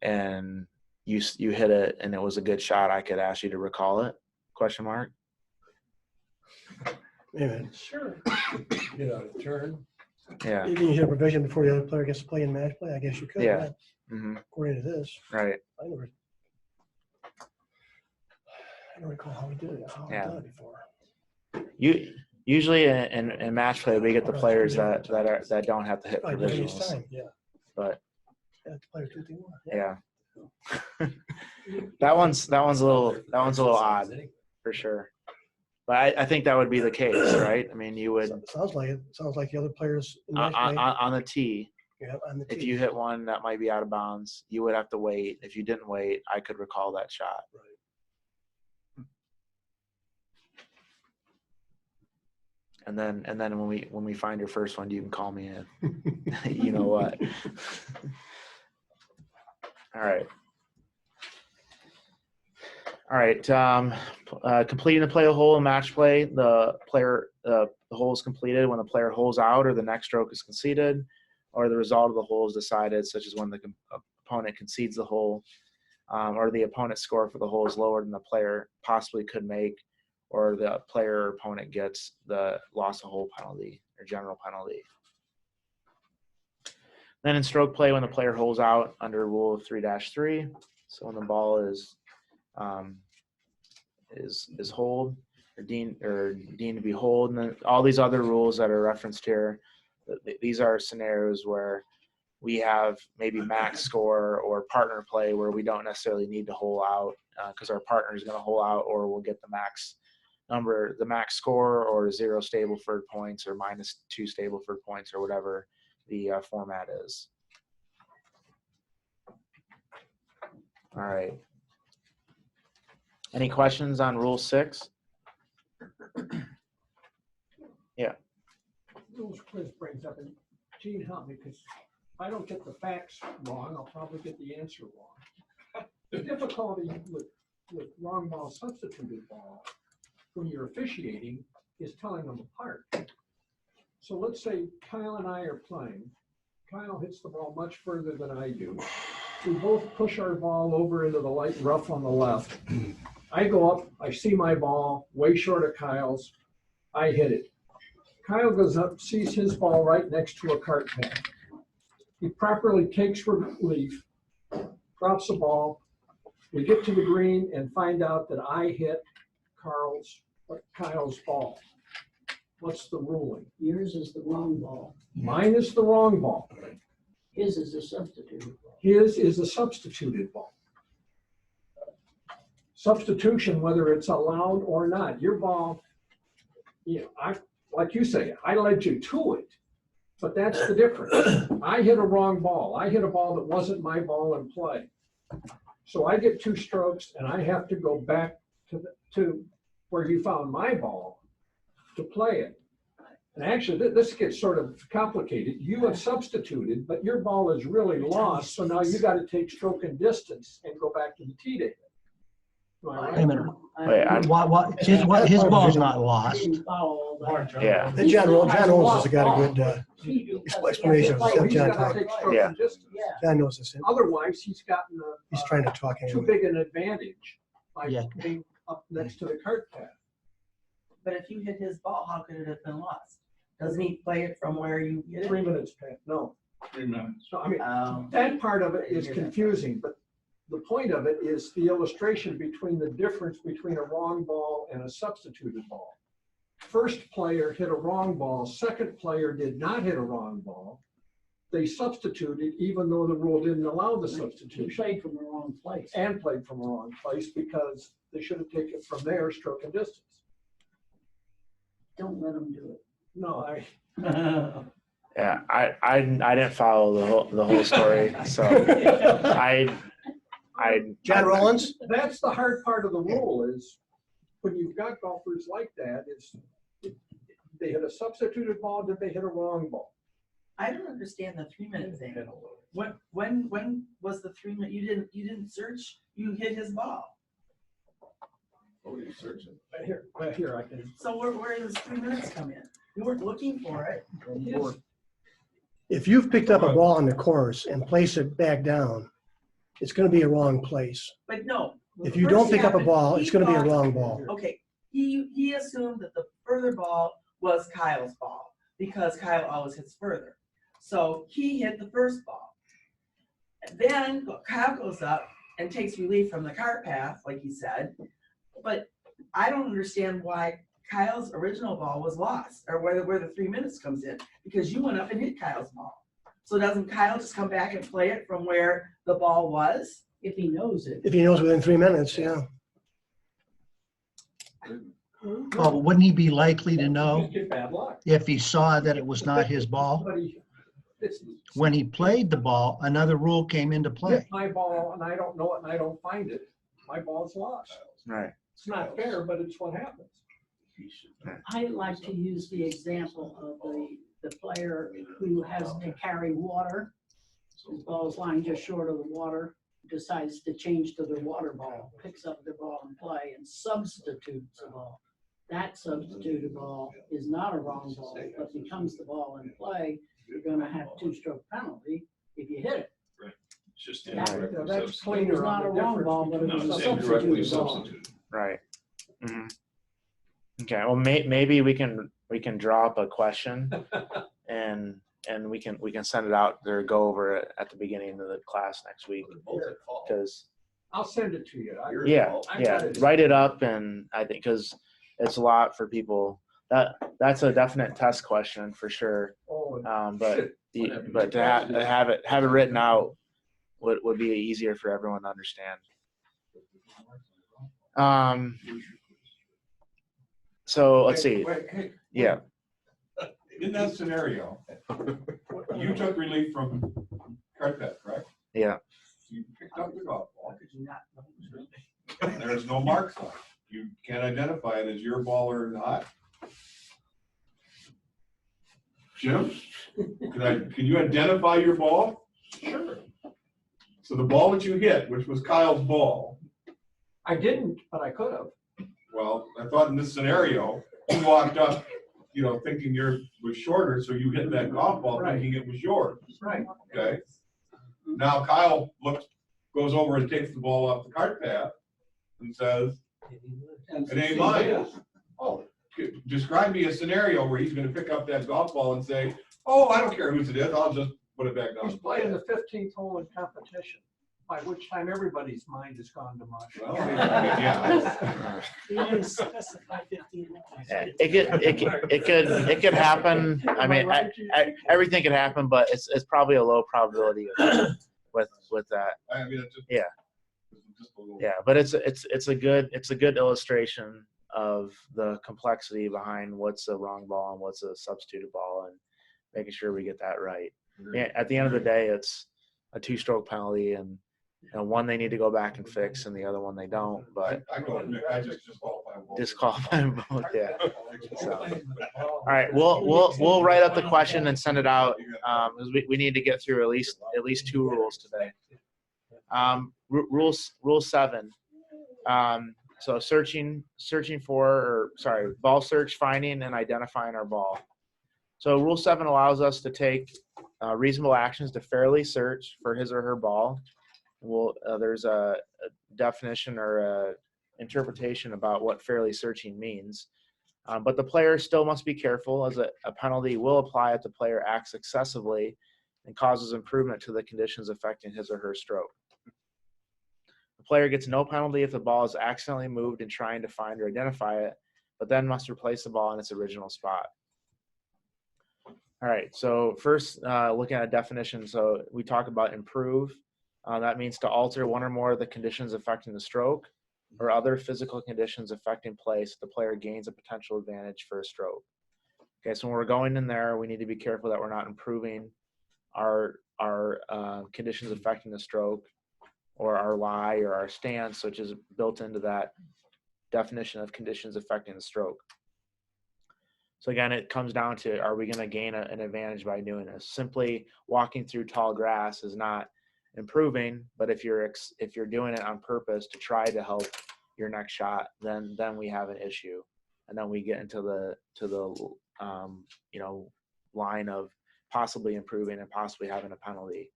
and you hit it, and it was a good shot, I could ask you to recall it? Question mark. Yeah. Sure. Get out of turn. Yeah. You can hit a provision before the other player gets to play in match play. I guess you could. Yeah. Mm-hmm. According to this. Right. I don't recall how we did it. How we Yeah. done it before. Usually in match play we get the players that don't have to hit Probably did it each provisionals. time, yeah. But Yeah, the players do what they want. yeah. that one's a little odd for sure. But I think that would be the case, right? I mean, you would Sounds like it. Sounds like the other players in match on, play. on the tee. Yeah, on the If tee. you hit one that might be out of bounds, you would have to wait. If you didn't wait, I could recall that shot. And then when we find your first one, you can call me in. You know what? All right. All right. Completing the play a hole in match play, the hole is completed when the player holes out or the next stroke is conceded, or the result of the hole is decided, such as when the opponent concedes the hole, or the opponent's score for the hole is lower than the player possibly could make, or the player or opponent gets the loss of hole penalty or general penalty. Then in stroke play, when the player holes out under Rule 3-3, so when the ball is hold or deemed to be hold, and then all these other rules that are referenced here, these are scenarios where we have maybe max score or partner play where we don't necessarily need to hole out because our partner is going to hole out, or we'll get the max score, or 0 Stableford points, or -2 Stableford points, or whatever the format is. All right. Any questions on Rule 6? Yeah. Rules quiz brings up, and Gene help me, because if I don't get the facts wrong, I'll probably get the answer wrong. The difficulty with wrong ball, substituted ball, when you're officiating, is telling them apart. So let's say Kyle and I are playing. Kyle hits the ball much further than I do. We both push our ball over into the light rough on the left. I go up, I see my ball way short of Kyle's. I hit it. Kyle goes up, sees his ball right next to a cart path. He properly takes relief, drops the ball. We get to the green and find out that I hit Kyle's ball. What's the ruling? Yours is the wrong ball. Mine is the wrong ball. His is a substituted ball. His is a substituted ball. Substitution, whether it's allowed or not, your ball, like you say, I led you to it, but that's the difference. I hit a wrong ball. I hit a ball that wasn't my ball in play. So I get 2 strokes, and I have to go back to where you found my ball to play it. And actually, this gets sort of complicated. You have substituted, but your ball is really lost, so now you got to take stroke and distance and go back to the tee data. Am I right? Wait a minute. Wait, His ball's not lost. Yeah. And John Owens has got a good explanation of Oh, stuff he's John got to talked. take stroke Yeah. and distance. John knows this. Otherwise, he's gotten He's trying to talk too anyway. big an advantage by Yeah. being up next to the cart path. But if you hit his ball, how could it have been lost? Doesn't he play it from where you hit it? 3 minutes past. No, So, I mean, that part of it is confusing, but the point of it is the illustration between the difference between a wrong ball and a substituted ball. First player hit a wrong ball, second player did not hit a wrong ball. They substituted even though the rule didn't allow the He substitution. played from the wrong place. And played from the wrong place because they should have taken it from there, stroke and distance. Don't let him do it. No, Yeah, I didn't follow the whole story, so John Rollins? That's the hard part of the rule is when you've got golfers like that, is they hit a substituted ball, did they hit a wrong ball? I don't understand the 3-minute thing. When was the 3 minute? You didn't search. You hit his ball. Oh, you're searching. Here I can. So where does 3 minutes come in? You weren't looking for it. If you've picked up a ball on the course and place it back down, it's going to be a wrong place. But no. If you don't First pick up a happened, ball, he it's going to be a thought- wrong ball. Okay, he assumed that the further ball was Kyle's ball because Kyle always hits further. So he hit the first ball. And then Kyle goes up and takes relief from the cart path, like he said. But I don't understand why Kyle's original ball was lost, or where the 3 minutes comes in, because you went up and hit Kyle's ball. So doesn't Kyle just come back and play it from where the ball was? If he knows it. If he knows within 3 minutes, yeah. Well, but wouldn't he be likely to know Just get bad luck. if he saw that it was not his ball? But it's When he played the ball, another rule came into hit play. my ball and I don't know it and I don't find it, my ball's lost. right. It's not fair, but it's what happens. I like to use the example of the player who has to carry water. His ball's lying just short of the water, decides to change to the water ball, picks up the ball and play and substitutes the ball. That substituted ball is not a wrong ball, but becomes the ball in play. You're gonna have 2-stroke penalty if you hit it. It's just That- incorrectly That's substituted. cleaner It's not on a the wrong difference ball, but it between was No, a it's incorrectly substituted ball. substituted. Right. Okay. Well, maybe we can draw up a question, and we can send it out or go over it at the beginning of the class next week. Because I'll send it to you. yeah, I got it. write it up, and I think because it's a lot for people. That's a definite test question for sure. Oh, But shit. but to have it written out would be easier for everyone to understand. So let's see. Hey, Yeah. in that scenario, you took relief from cart path, correct? Yeah. You picked up the golf ball. Could you not? There's no marks on it. You can't identify it as your ball or not. Jim, can you identify your ball? Sure. So the ball that you hit, which was Kyle's ball, I didn't, but I could have. well, I thought in this scenario, you walked up, thinking was shorter, so you hit that golf ball Right. thinking it was yours. Right. Okay. Now Kyle goes over and takes the ball off the cart path and says, "It ain't mine." Oh, describe me a scenario where he's going to pick up that golf ball and say, "Oh, I don't care whose it is. I'll just put it back down." He's playing the 15th hole in competition, by which time everybody's mind has gone to mush. Well, yeah. It could happen. I mean, everything could happen, but it's probably a low probability with that. I mean, it's just, Yeah. just a little. Yeah, but it's a good illustration of the complexity behind what's a wrong ball and what's a substituted ball, and making sure we get that right. Yeah, at the end of the day, it's a 2-stroke penalty, and one they need to go back and fix, and the other one they don't. But I just disqualify them both. disqualify them both. Yeah. So, all right, we'll write up the question and send it out, because we need to get through at least 2 rules today. Rule 7. So ball search, finding and identifying our ball. So Rule 7 allows us to take reasonable actions to fairly search for his or her ball. There's a definition or a interpretation about what fairly searching means. But the player still must be careful, as a penalty will apply if the player acts excessively and causes improvement to the conditions affecting his or her stroke. The player gets no penalty if the ball is accidentally moved in trying to find or identify it, but then must replace the ball in its original spot. All right, so first looking at a definition. So we talk about improve. That means to alter one or more of the conditions affecting the stroke or other physical conditions affecting play so the player gains a potential advantage for a stroke. Okay, so when we're going in there, we need to be careful that we're not improving our conditions affecting the stroke or our lie or our stance, which is built into that definition of conditions affecting the stroke. So again, it comes down to, are we going to gain an advantage by doing this? Simply walking through tall grass is not improving, but if you're doing it on purpose to try to help your next shot, then we have an issue, and then we get into the line of possibly improving and possibly having a penalty,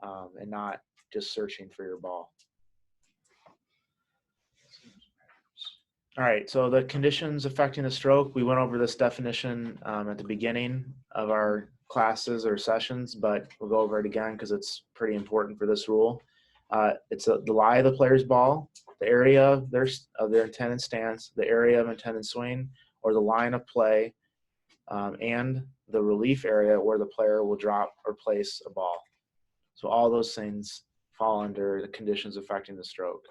and not just searching for your ball. All right, so the conditions affecting the stroke, we went over this definition at the beginning of our classes or sessions, but we'll go over it again because it's pretty important for this rule. It's the lie of the player's ball, the area of their intended stance, the area of intended swing, or the line of play, and the relief area where the player will drop or place a ball. So all those things fall under the conditions affecting the stroke.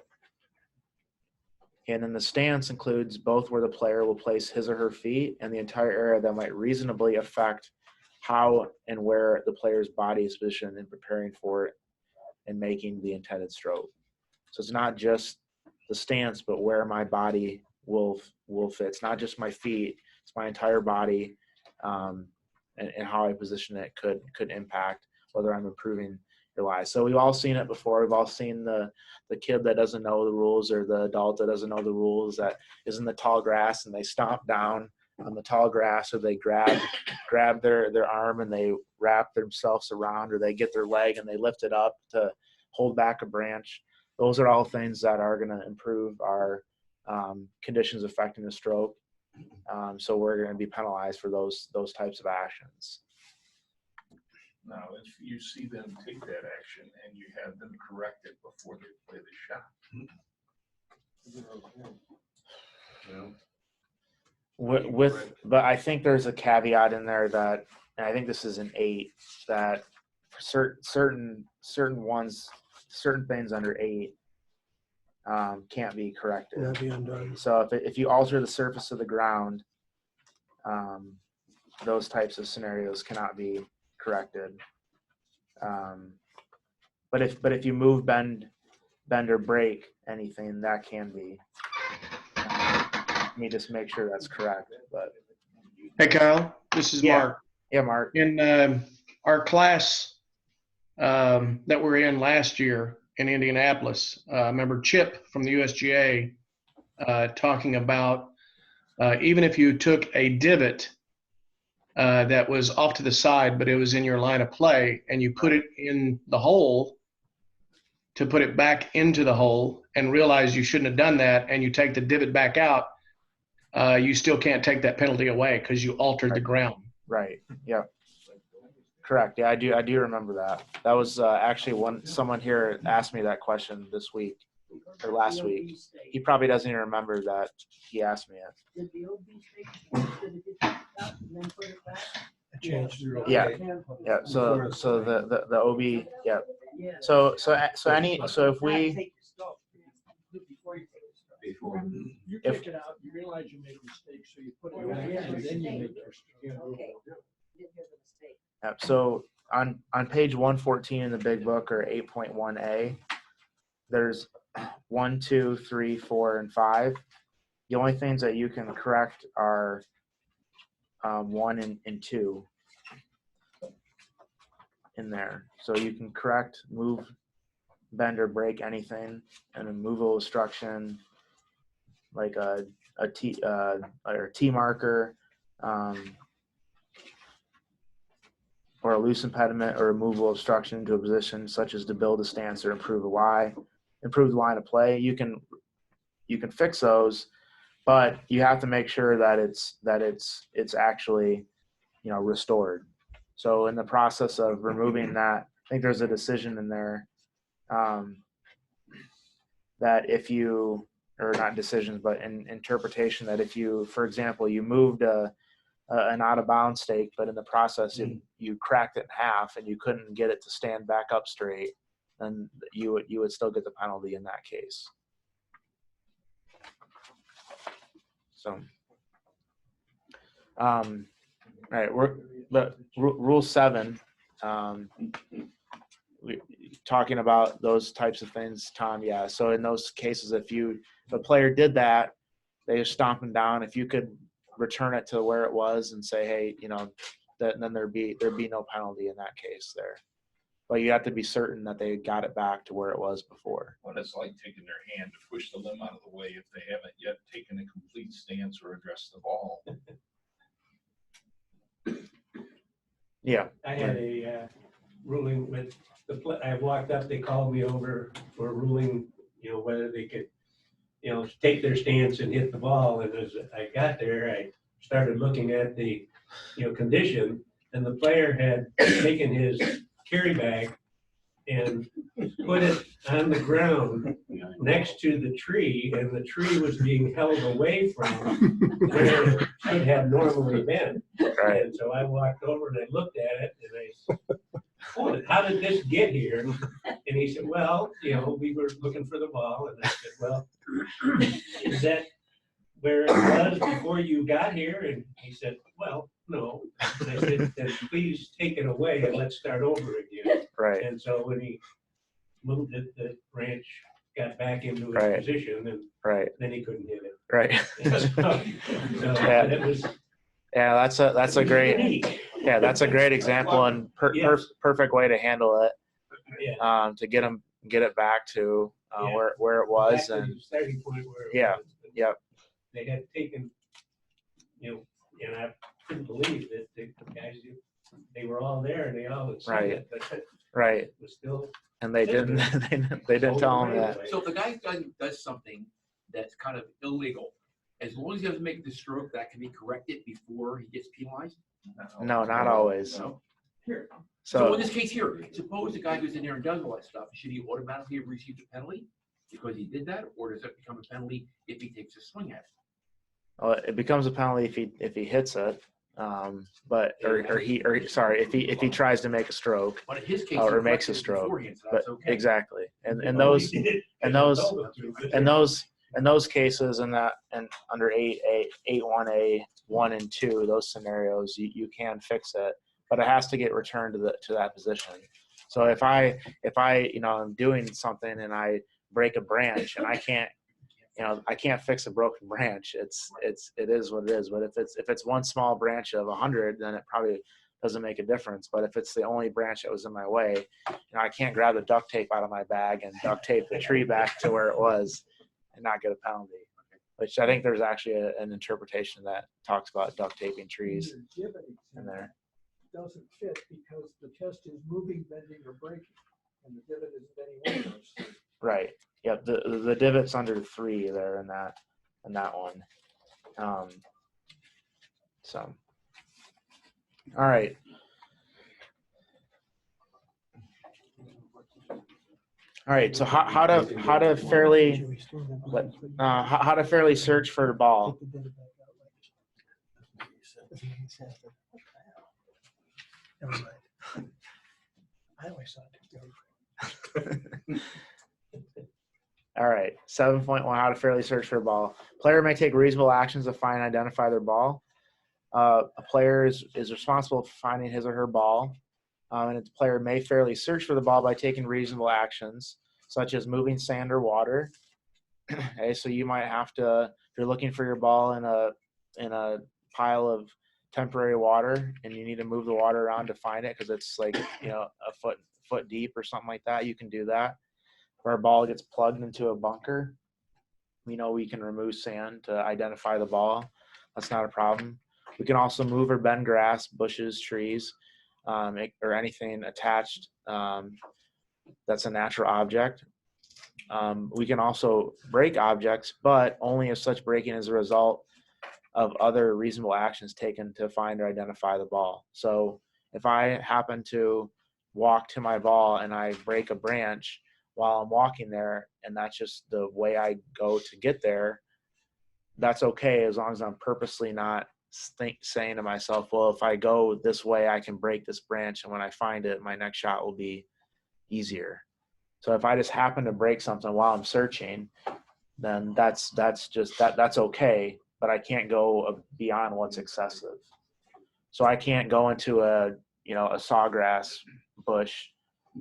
And then the stance includes both where the player will place his or her feet and the entire area that might reasonably affect how and where the player's body is positioned in preparing for it and making the intended stroke. So it's not just the stance, but where my body will fit. It's not just my feet, it's my entire body, and how I position it could impact whether I'm improving your lie. So we've all seen it before. We've all seen the kid that doesn't know the rules, or the adult that doesn't know the rules, that is in the tall grass and they stomp down on the tall grass, or they grab their arm and they wrap themselves around, or they get their leg and they lift it up to hold back a branch. Those are all things that are going to improve our conditions affecting the stroke. So we're going to be penalized for those types of actions. Now, if you see them take that action and you have them correct it before they play the shot. But I think there's a caveat in there that, and I think this is an 8, that for certain things under 8 can't be corrected. Cannot be undone. So if you alter the surface of the ground, those types of scenarios cannot be corrected. But if you move, bend or break anything, that can be. Let me just make sure that's correct. But hey, Kyle, this is Mark. Yeah, Mark. In our class that we're in last year in Indianapolis, I remember Chip from the USGA talking about even if you took a divot that was off to the side, but it was in your line of play, and you put it in the hole to put it back into the hole and realize you shouldn't have done that, and you take the divot back out, you still can't take that penalty away because you altered the ground. Right. Yeah. Correct. Yeah, I do remember that. That was actually someone here asked me that question this week or last week. He probably doesn't even remember that he asked me it. Did the OB state and then put it back? Changed. Yeah. So the OB. Yeah. So if we. You take it out, you realize you made a mistake, so you put it back in, and then you make your mistake. Yep. So on page 114 in the big book, or 8.1a, there's 1, 2, 3, 4, and 5. The only things that you can correct are 1 and 2 in there. So you can correct, move, bend, or break anything, and a movable obstruction, like a T marker, or a loose impediment or a movable obstruction into a position such as to build a stance or improve the line of play. You can fix those, but you have to make sure that it's actually restored. So in the process of removing that, I think there's a decision in there that if you, or not decisions, but in interpretation, that if you, for example, you moved an out of bounds stake, but in the process you cracked it in half and you couldn't get it to stand back up straight, then you would still get the penalty in that case. So, all right, rule 7. Talking about those types of things, Tom. Yeah. So in those cases, if a player did that, they just stomp him down. If you could return it to where it was and say, hey, then there'd be no penalty in that case there. But you have to be certain that they got it back to where it was before. What it's like taking their hand to push the limb out of the way if they haven't yet taken a complete stance or addressed the ball. Yeah. I had a ruling with I walked up, they called me over for a ruling, whether they could, take their stance and hit the ball. And as I got there, I started looking at the, condition, and the player had taken his carry bag and put it on the ground next to the tree, and the tree was being held away from where it should have normally been. Right. And so I walked over and I looked at it and I said, oh, how did this get here? And he said, well, we were looking for the ball. And I said, well, is that where it was before you got here? And he said, well, no. And I said, then please take it away and let's start over again. Right. And so when he moved it, the branch got back into its position, and then he couldn't hit it. Right. Yeah. It was. Yeah, that's a great. Yeah, that's a great example and perfect way to handle it. Yeah. To get it back to where it was, back to and the starting point where it yeah, was. yep. They had taken, and I couldn't believe that the guys, they were all there and they all had seen it, but right. it was still. And they didn't. They didn't tell him that. So if the guy does something that's kind of illegal, as long as he doesn't make the stroke, that can be corrected before he gets penalized? No, not always. No. So in this case here, suppose the guy goes in there and does all that stuff, should he automatically have received a penalty because he did that, or does it become a penalty if he takes a swing at it? it becomes a penalty if he hits it, but if he tries to make a stroke, But in his case, or he makes a corrected it stroke. beforehand, so But that's okay. exactly, in those cases, and under 8.1A 1 and 2, those scenarios you can fix it, but it has to get returned to that position. So if I I'm doing something and I break a branch and I can't fix a broken branch. It is what it is. But if it's one small branch of 100, then it probably doesn't make a difference. But if it's the only branch that was in my way, I can't grab the duct tape out of my bag and duct tape the tree back to where it was and not get a penalty. Which I think there's actually an interpretation that talks about duct taping trees in there. Doesn't fit because the test is moving, bending, or breaking, and the divot isn't any one of those three. Right. Yep. The divot's under 3 there in that one. So. All right. All right. So how to fairly search for the ball. Never mind. I always thought it. All right. 7.1, how to fairly search for a ball. Player may take reasonable actions to find and identify their ball. A player is responsible for finding his or her ball. And the player may fairly search for the ball by taking reasonable actions, such as moving sand or water. Okay, so you might have to, if you're looking for your ball in a pile of temporary water and you need to move the water around to find it because it's like a foot deep or something like that, you can do that. If our ball gets plugged into a bunker, we can remove sand to identify the ball. That's not a problem. We can also move or bend grass, bushes, trees, or anything attached that's a natural object. We can also break objects, but only if such breaking is a result of other reasonable actions taken to find or identify the ball. So If I happen to walk to my ball and I break a branch while I'm walking there, and that's just the way I go to get there, that's okay as long as I'm purposely not saying to myself, well, if I go this way, I can break this branch, and when I find it, my next shot will be easier. So if I just happen to break something while I'm searching, then that's okay, but I can't go beyond what's excessive. So I can't go into a sawgrass bush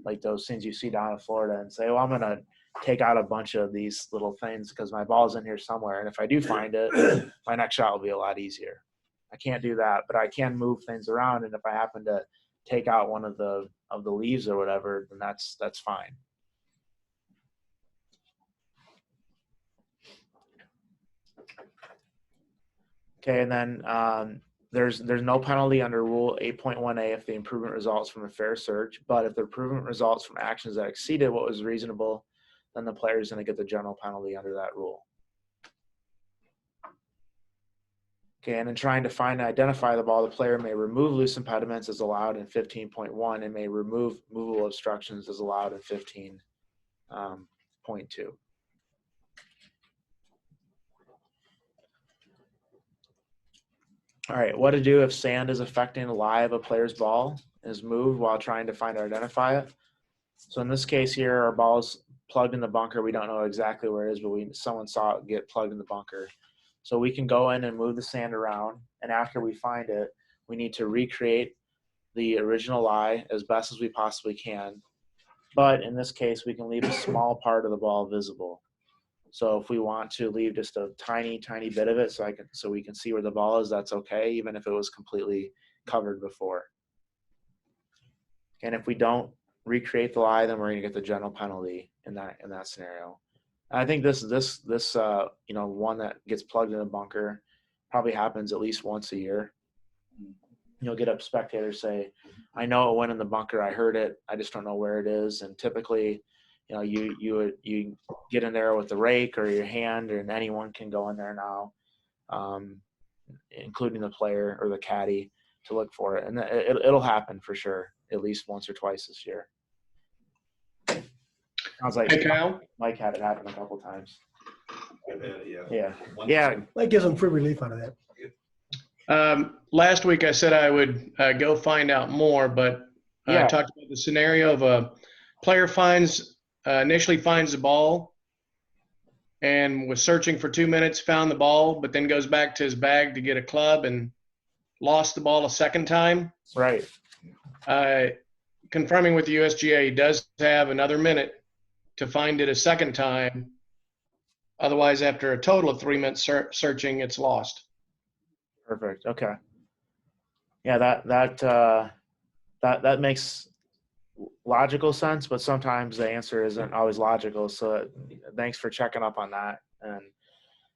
like those things you see down in Florida and say, well, I'm going to take out a bunch of these little things because my ball's in here somewhere. And if I do find it, my next shot will be a lot easier. I can't do that, but I can move things around. And if I happen to take out one of the leaves or whatever, then that's fine. Okay, and then there's no penalty under Rule 8.1a if the improvement results from a fair search, but if the improvement results from actions that exceeded what was reasonable, then the player is going to get the general penalty under that rule. Okay, and in trying to find and identify the ball, the player may remove loose impediments as allowed in 15.1 and may remove movable obstructions as allowed in 15.2. All right, what to do if sand is affecting the lie of a player's ball and is moved while trying to find or identify it. So in this case here, our ball's plugged in the bunker. We don't know exactly where it is, but someone saw it get plugged in the bunker. So we can go in and move the sand around, and after we find it, we need to recreate the original lie as best as we possibly can. But in this case, we can leave a small part of the ball visible. So if we want to leave just a tiny, tiny bit of it so we can see where the ball is, that's okay, even if it was completely covered before. And if we don't recreate the lie, then we're going to get the general penalty in that scenario. And I think this one that gets plugged in a bunker probably happens at least once a year. You'll get up spectators say, I know it went in the bunker, I heard it, I just don't know where it is. And typically, you get in there with the rake or your hand, and anyone can go in there now, including the player or the caddy, to look for it. And it'll happen for sure, at least once or twice this year. Sounds like Hey, Kyle. Mike had it happen a couple times. Yeah. Yeah. That gives them free relief out of that. Last week I said I would go find out more, but I talked about the scenario of a player initially finds the ball and was searching for 2 minutes, found the ball, but then goes back to his bag to get a club and lost the ball a second time. Right. Confirming with the USGA, he does have another minute to find it a second time. Otherwise, after a total of 3 minutes searching, it's lost. Perfect. Okay. Yeah, that makes logical sense, but sometimes the answer isn't always logical. So thanks for checking up on that. And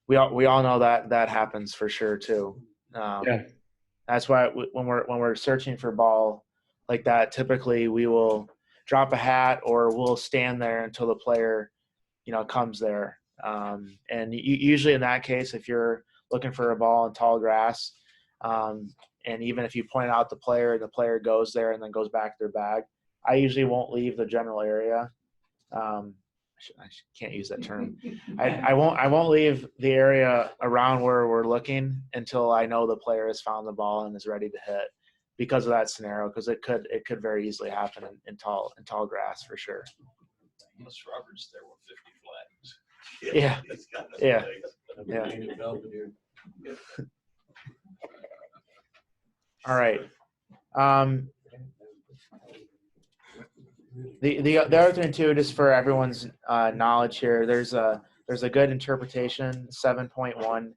we all know that happens for sure too. That's why when we're searching for ball like that, typically we will drop a hat or we'll stand there until the player, comes there. And usually in that case, if you're looking for a ball in tall grass, and even if you point out the player goes there and then goes back to their bag, I usually won't leave the general area. I can't use that term. I won't leave the area around where we're looking until I know the player has found the ball and is ready to hit, because of that scenario, because it could very easily happen in tall grass for sure. Unless Robert's there with 50 flags. Yeah. All right. The other thing too, just for everyone's knowledge here, there's a good interpretation 7.1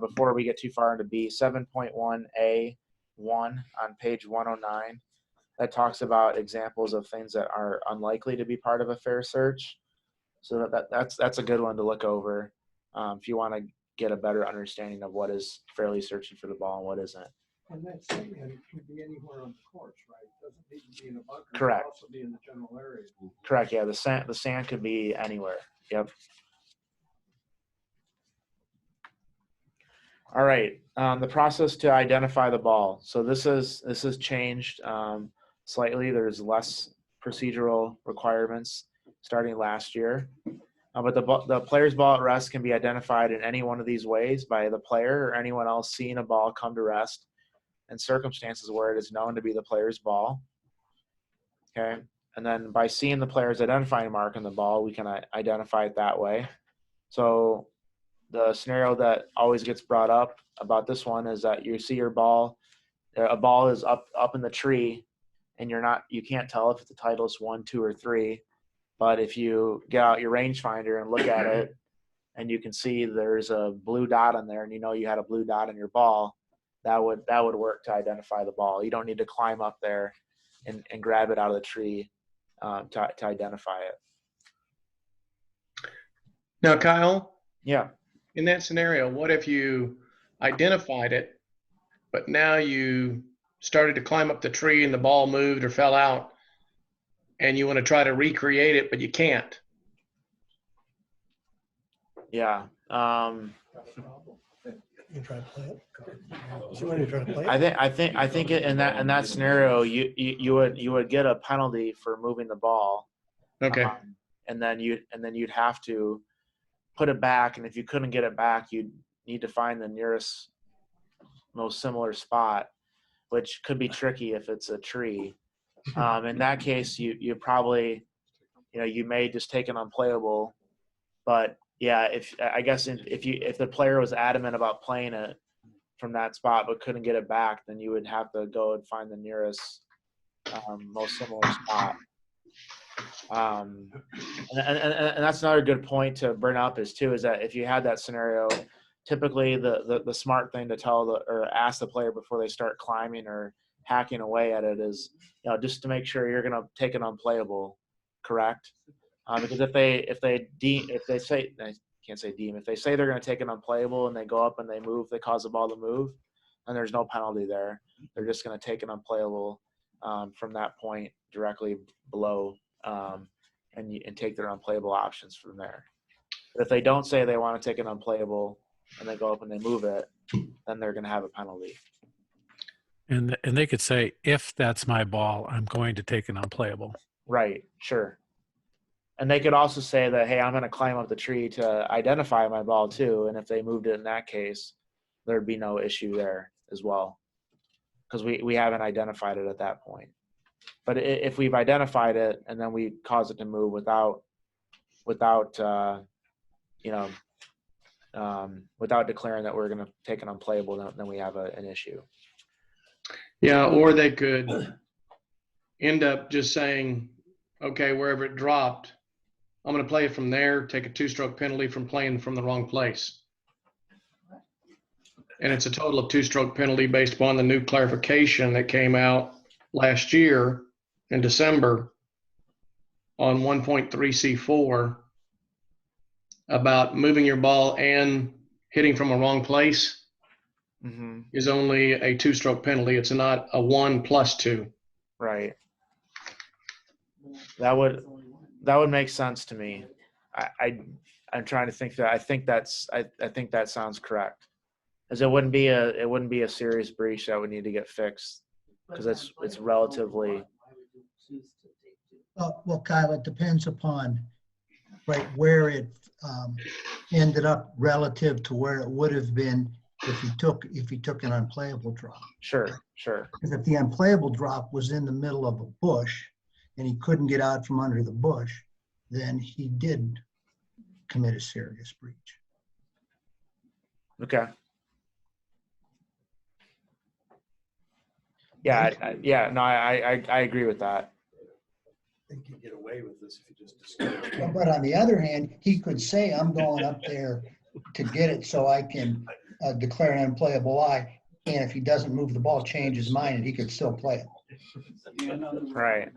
before we get too far into B. 7.1A1 on page 109 that talks about examples of things that are unlikely to be part of a fair search. So that's a good one to look over if you want to get a better understanding of what is fairly searching for the ball and what isn't. And that sand can be anywhere on the course, right? It doesn't need to be in a bunker. Correct. It can also be in the general area. Correct. Yeah, the sand could be anywhere. Yep. All right, the process to identify the ball. So this has changed slightly. There's less procedural requirements starting last year. But the player's ball at rest can be identified in any one of these ways by the player or anyone else seeing a ball come to rest in circumstances where it is known to be the player's ball. Okay, and then by seeing the player's identifying mark on the ball, we can identify it that way. So the scenario that always gets brought up about this one is that you see your ball, a ball is up in the tree, and you can't tell if it's a Titleist 1, 2, or 3. But if you get out your rangefinder and look at it, and you can see there's a blue dot on there, and you know you had a blue dot on your ball, that would work to identify the ball. You don't need to climb up there and grab it out of the tree to identify it. Now, Kyle, Yeah. in that scenario, what if you identified it, but now you started to climb up the tree and the ball moved or fell out, and you want to try to recreate it, but you can't? Yeah. You try to play it. So when you try to play it. I think in that scenario, you would get a penalty for moving the ball. Okay. And then you'd have to put it back, and if you couldn't get it back, you'd need to find the nearest most similar spot, which could be tricky if it's a tree. In that case, you probably, you may just take an unplayable. But yeah, if the player was adamant about playing it from that spot but couldn't get it back, then you would have to go and find the nearest most similar spot. And that's another good point to bring up is that if you had that scenario, typically the smart thing to tell or ask the player before they start climbing or hacking away at it is, just to make sure you're going to take an unplayable, correct? Because if they say they're going to take an unplayable and they go up and they move, they cause the ball to move, then there's no penalty there. They're just going to take an unplayable from that point directly below. And take their unplayable options from there. But if they don't say they want to take an unplayable and they go up and they move it, then they're going to have a penalty. And they could say, if that's my ball, I'm going to take an unplayable. Right, sure. And they could also say that, hey, I'm going to climb up the tree to identify my ball too. And if they moved it in that case, there'd be no issue there as well, because we haven't identified it at that point. But if we've identified it and then we cause it to move without declaring that we're going to take an unplayable, then we have an issue. Yeah, or they could end up just saying, okay, wherever it dropped, I'm going to play it from there, take a 2-stroke penalty from playing from the wrong place. And it's a total of 2-stroke penalty based upon the new clarification that came out last year in December on 1.3C4 about moving your ball and hitting from a wrong place is only a 2-stroke penalty. It's not a 1 + 2. Right. That would make sense to me. I'm trying to think that I think that sounds correct, as it wouldn't be a serious breach that would need to get fixed because it's relatively. Well, Kyle, it depends upon where it ended up relative to where it would have been if he took an unplayable drop. Sure. Because if the unplayable drop was in the middle of a bush and he couldn't get out from under the bush, then he did commit a serious breach. Okay. Yeah. I agree with that. I think you get away with this if you just discover. But on the other hand, he could say, I'm going up there to get it so I can declare an unplayable lie. And if he doesn't move the ball, change his mind, and he could still play it. Right.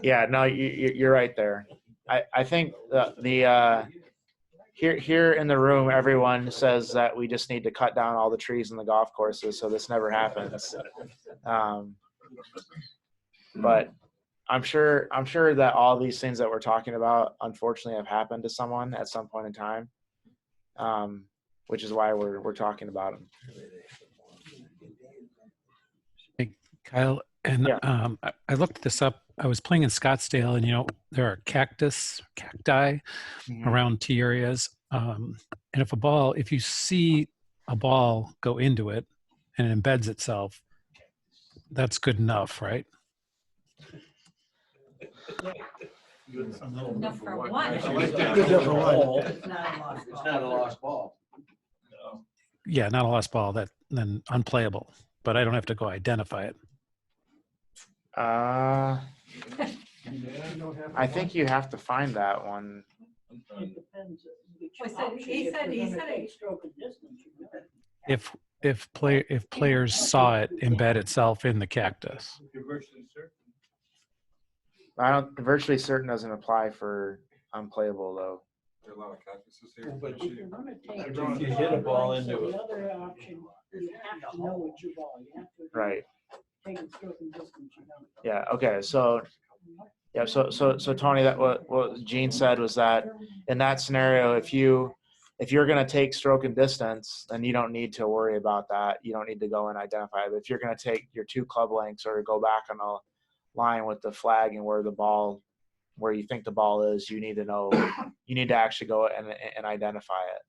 Yeah, no, you're right there. I think here in the room, everyone says that we just need to cut down all the trees in the golf courses so this never happens. But I'm sure that all these things that we're talking about, unfortunately, have happened to someone at some point in time. which is why we're talking about them. Hey, Kyle, and Yeah. I looked this up. I was playing in Scottsdale, and there are cacti around tee areas. And if you see a ball go into it and it embeds itself, that's good enough, right? Enough for one. I like that. Good enough for one. It's not a lost It's not a lost ball. Yeah, not a lost ball. Then unplayable. But I don't have to go identify it. I think you have to find that one. It depends. He said Stroke and distance. You know. If players saw it embed itself in the cactus. Virtually certain doesn't apply for unplayable though. There are a lot of cactuses here. But If you're gonna take If you hit a ball into the it. other option, you have to know it's your ball. You have to Right. take a stroke and distance. You don't. Yeah. Okay. So yeah. So Tony, that what Gene said was that in that scenario, if you're going to take stroke and distance, then you don't need to worry about that. You don't need to go and identify it. But if you're going to take your 2 club lengths or go back on a line with the flag and where you think the ball is, you need to know. You need to actually go and identify it.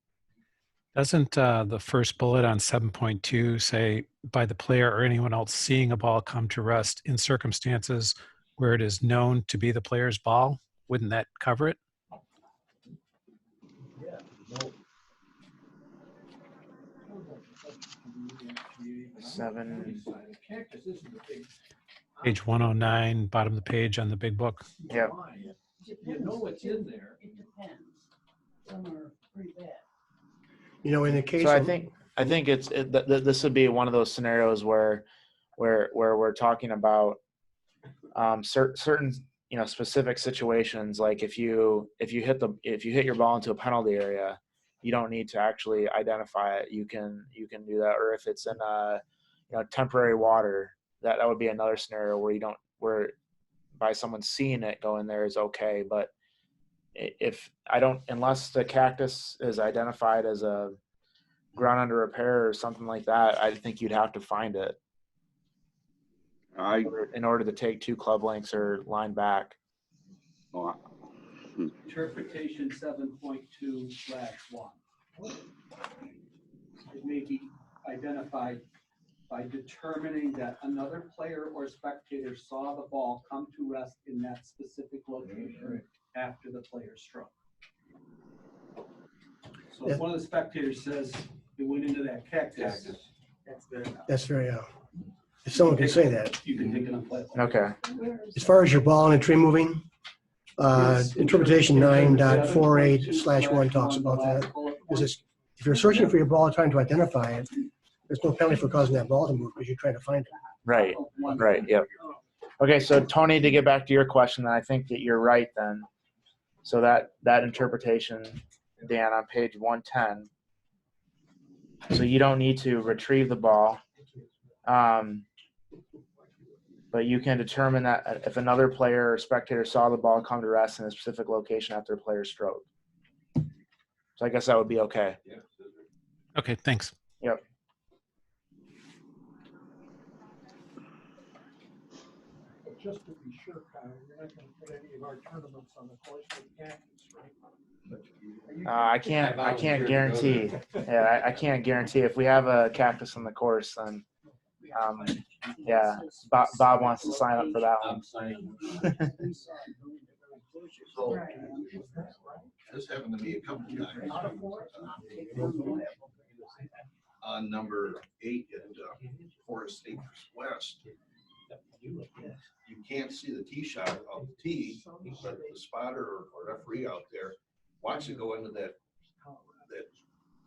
Doesn't the first bullet on 7.2 say by the player or anyone else seeing a ball come to rest in circumstances where it is known to be the player's ball? Wouldn't that cover it? Yeah. No. 7. Cactus isn't a big. Page 109, bottom of the page on the big book. Yeah. You know what's in there. It depends. Some are pretty bad. In the case So of. I think this would be one of those scenarios where we're talking about certain specific situations, like if you hit your ball into a penalty area, you don't need to actually identify it. You can do that. Or if it's in temporary water, that would be another scenario where by someone seeing it go in there is okay. But unless the cactus is identified as a ground under repair or something like that, I think you'd have to find it in order to take 2 club lengths or line back. Interpretation 7.2/1. It may be identified by determining that another player or spectator saw the ball come to rest in that specific location after the player's stroke. So if one of the spectators says it went into that cactus, that's good enough. That's very, if someone can say that. You can take it unplayable. Okay. As far as your ball in a tree moving, interpretation 9.48/1 talks about that. Because if you're searching for your ball, trying to identify it, there's no penalty for causing that ball to move because you're trying to find it. Right. Yep. Okay. So Tony, to get back to your question, I think that you're right then. So that interpretation, Dan, on page 110. So you don't need to retrieve the ball. But you can determine that if another player or spectator saw the ball come to rest in a specific location after a player's stroke. So I guess that would be okay. Okay, thanks. Yep. But just to be sure, Kyle, you're not going to put any of our tournaments on the course with cactus, right? I can't guarantee. Yeah, I can't guarantee. If we have a cactus on the course, then yeah, Bob wants to sign up for that one. This happened to me a couple of times. On number 8 at Forest State West, you can't see the tee shot of the tee, but the spotter or referee out there watch it go into that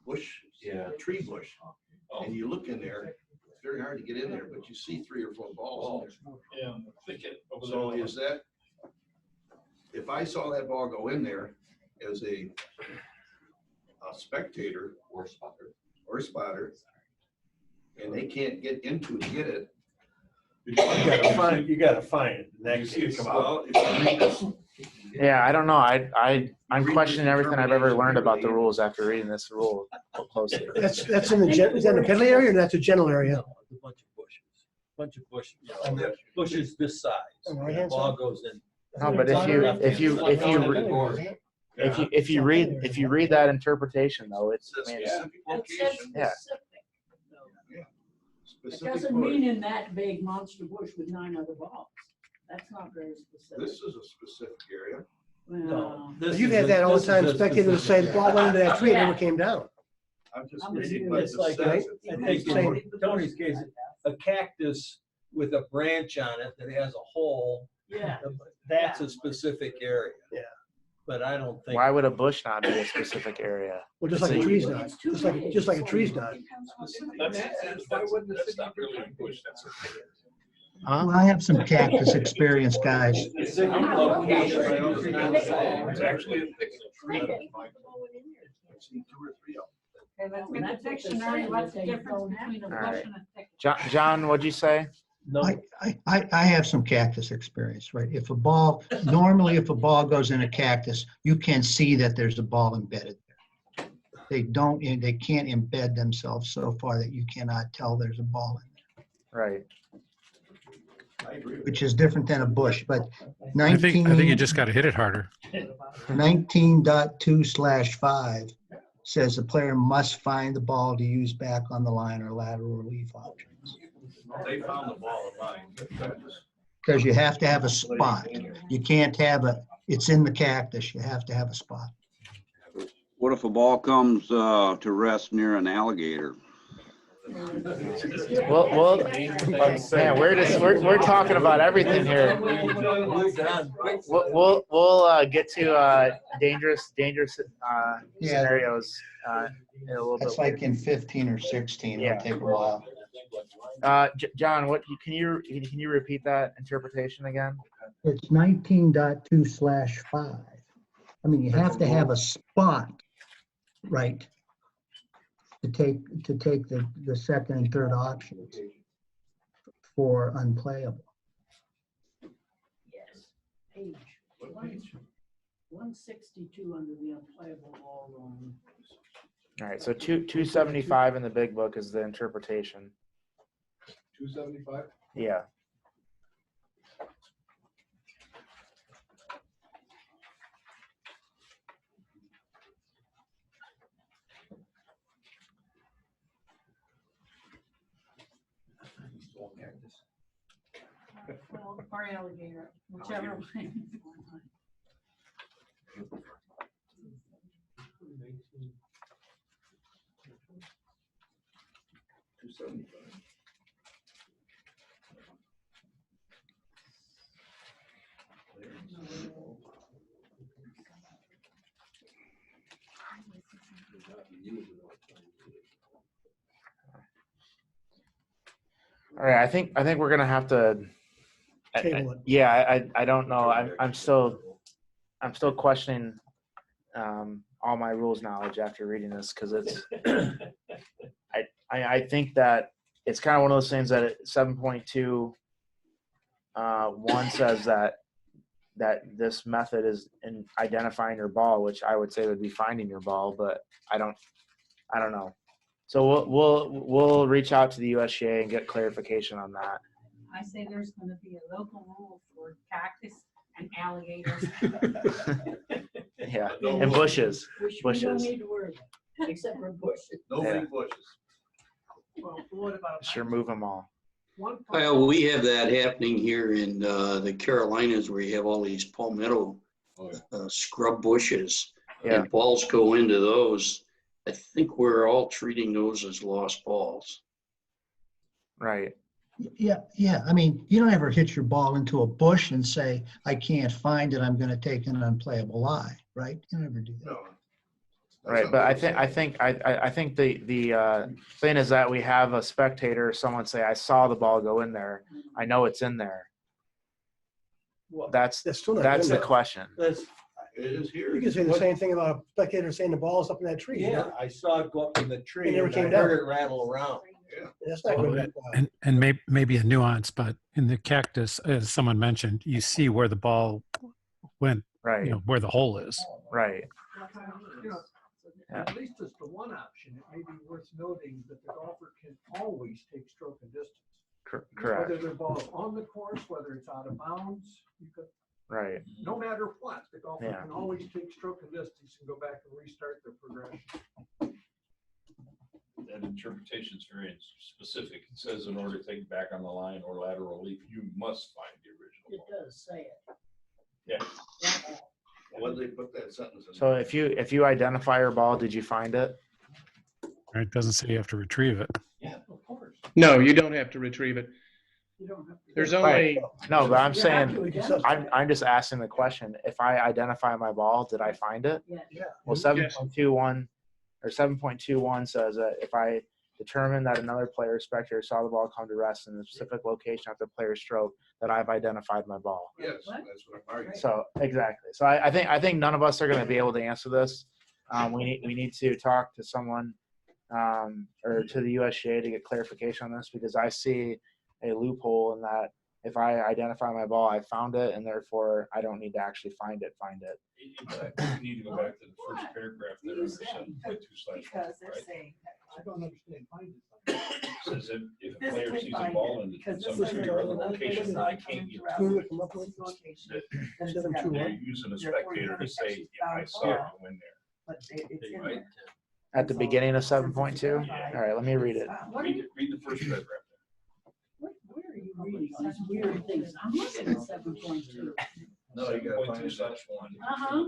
bush, tree bush, and you look in there. It's very hard to get in there, but you see 3 or 4 balls in there. So is that, if I saw that ball go in there as a spectator or spotter, and they can't get into to get it, You gotta find it. In that You see case. it come out, if you read this, Yeah, I don't know. I'm questioning everything I've ever learned about the rules after reading this rule closely. That's in the, is that in the penalty area or that's a general area? No, it's a bunch of bushes, bushes this size. On the right-hand Ball side? goes in. No, but if you read that interpretation though, it's, I mean, It says yeah. specific. It doesn't mean in that big monster bush with 9 other balls. That's not very specific. This is a specific area. Well, You've had that all the time, spectators say the ball went into that tree and never came down. I'm just I'm reading just- what It's this like, says. I think in Tony's case, a cactus with a branch on it that has a hole, yeah. that's a specific area. Yeah. But I don't think. Why would a bush not be a specific area? Well, just like a tree's not, just like a tree's not. Why wouldn't the city not really push that sort of thing? Huh? Well, I have some cactus experience, guys. Specific location. It's actually a thick tree. And that's in the dictionary, what's the difference between a All bush right. and a thicket? John, what'd you say? No, I have some cactus experience, right? Normally if a ball goes in a cactus, you can see that there's a ball embedded there. They can't embed themselves so far that you cannot tell there's a ball in Right. there, which is different than a bush, but I think you just got to hit it harder. 19.2/5 says the player must find the ball to use back on the line or lateral relief options. They found the ball in mine. Because you have to have a spot. You can't have it's in the cactus. You have to have a spot. What if a ball comes to rest near an alligator? Well, man, we're talking about everything here. We'll get to dangerous scenarios in a little That's bit. like in 15 or 16. Yeah. It'll take a while. John, can you repeat that interpretation again? It's 19.2/5. I mean, you have to have a spot, right, to take the second and third options for unplayable. Yes. Page. 162 under the unplayable ball zone. All right, so 275 in the big book is the interpretation. 275? Yeah. Well, or alligator, whichever way. All right, I think we're gonna have to. Table it. Yeah, I don't know. I'm still questioning all my rules knowledge after reading this because it's. I think that it's kind of one of those things that 7.2 1 says that this method is in identifying your ball, which I would say would be finding your ball, but I don't know. So we'll reach out to the USGA and get clarification on that. I say there's gonna be a local rule for cactus and alligators. Yeah, and bushes. Which we don't need to worry about, except for bushes. No Yeah. big bushes. Well, what about? Just remove them all. Well, we have that happening here in the Carolinas where you have all these palmetto scrub bushes. Yeah. And balls go into those. I think we're all treating those as lost balls. Right. Yeah. I mean, you don't ever hit your ball into a bush and say, I can't find it. I'm going to take an unplayable lie, right? You never do that. No. Right, but I think the thing is that we have a spectator, someone say, I saw the ball go in there. I know it's in there. That's still not the good enough. question. It is here. You can say the same thing about a spectator saying the ball's up in that tree. Yeah, I saw it go up in the tree It never and came I down. heard it rattle around. That's not good. And maybe a nuance, but in the cactus, as someone mentioned, you see where the ball went, Right. where the hole is. Right. You know, at least as the one option, it may be worth noting that the golfer can always take stroke and distance. Correct. Whether the ball's on the course, whether it's out of bounds, you could, Right. no matter what, the golfer Yeah. can always take stroke and distance and go back and restart their progression. That interpretation is very specific. It says in order to take it back on the line or lateral leap, you must find the original. It does say it. Yeah. When they put that sentence in. So if you identify your ball, did you find it? Right? It doesn't say you have to retrieve it. Yeah, of course. No, you don't have to retrieve it. You don't have to. There's Right. only, No, but I'm You have to saying, identify. I'm just asking the question. If I identify my ball, did I find it? Yeah. Well, 7.21 or 7.21 says that if I determine that another player or spectator saw the ball come to rest in a specific location after the player's stroke, that I've identified my ball. Yes, that's what I'm arguing. So exactly. So I think none of us are going to be able to answer this. We need to talk to someone or to the USGA to get clarification on this, because I see a loophole in that if I identify my ball, I found it, and therefore I don't need to actually find it. You need to go back to the first paragraph there under 7.2/1, Because they're right? saying. I don't understand. Find it. It says if a This player would sees a find ball it, in because some this street is or other another location place that I that can't comes get around to, this location, that then it's Seven got two to they're one. be- using a Therefore, spectator to say, you're yeah, I found saw it ball. go in there. But it's in Right? there. At the beginning of 7.2. All right, let me read it. Read the first paragraph. Where are you reading these weird things? I'm looking at 7.2. No, you gotta find it. 7.2/1. Uh-huh.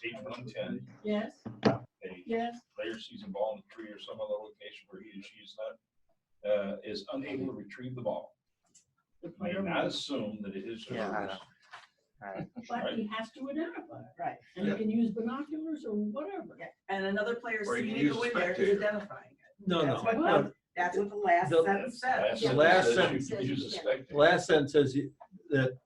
Page 110. Yes. A Yes. player sees a ball in a tree or some other location where he or she is unable to retrieve the ball. The May player not will. assume that it is Yeah, I yours. know. All right. But he has to identify it. Right. And you can use binoculars or whatever. Yeah, and another player Or you seeing can it use go a in there is spectator. identifying it. No, That's no. what- That's what the last The- sentence says. The last says sentence- you use a The spectator. last sentence says that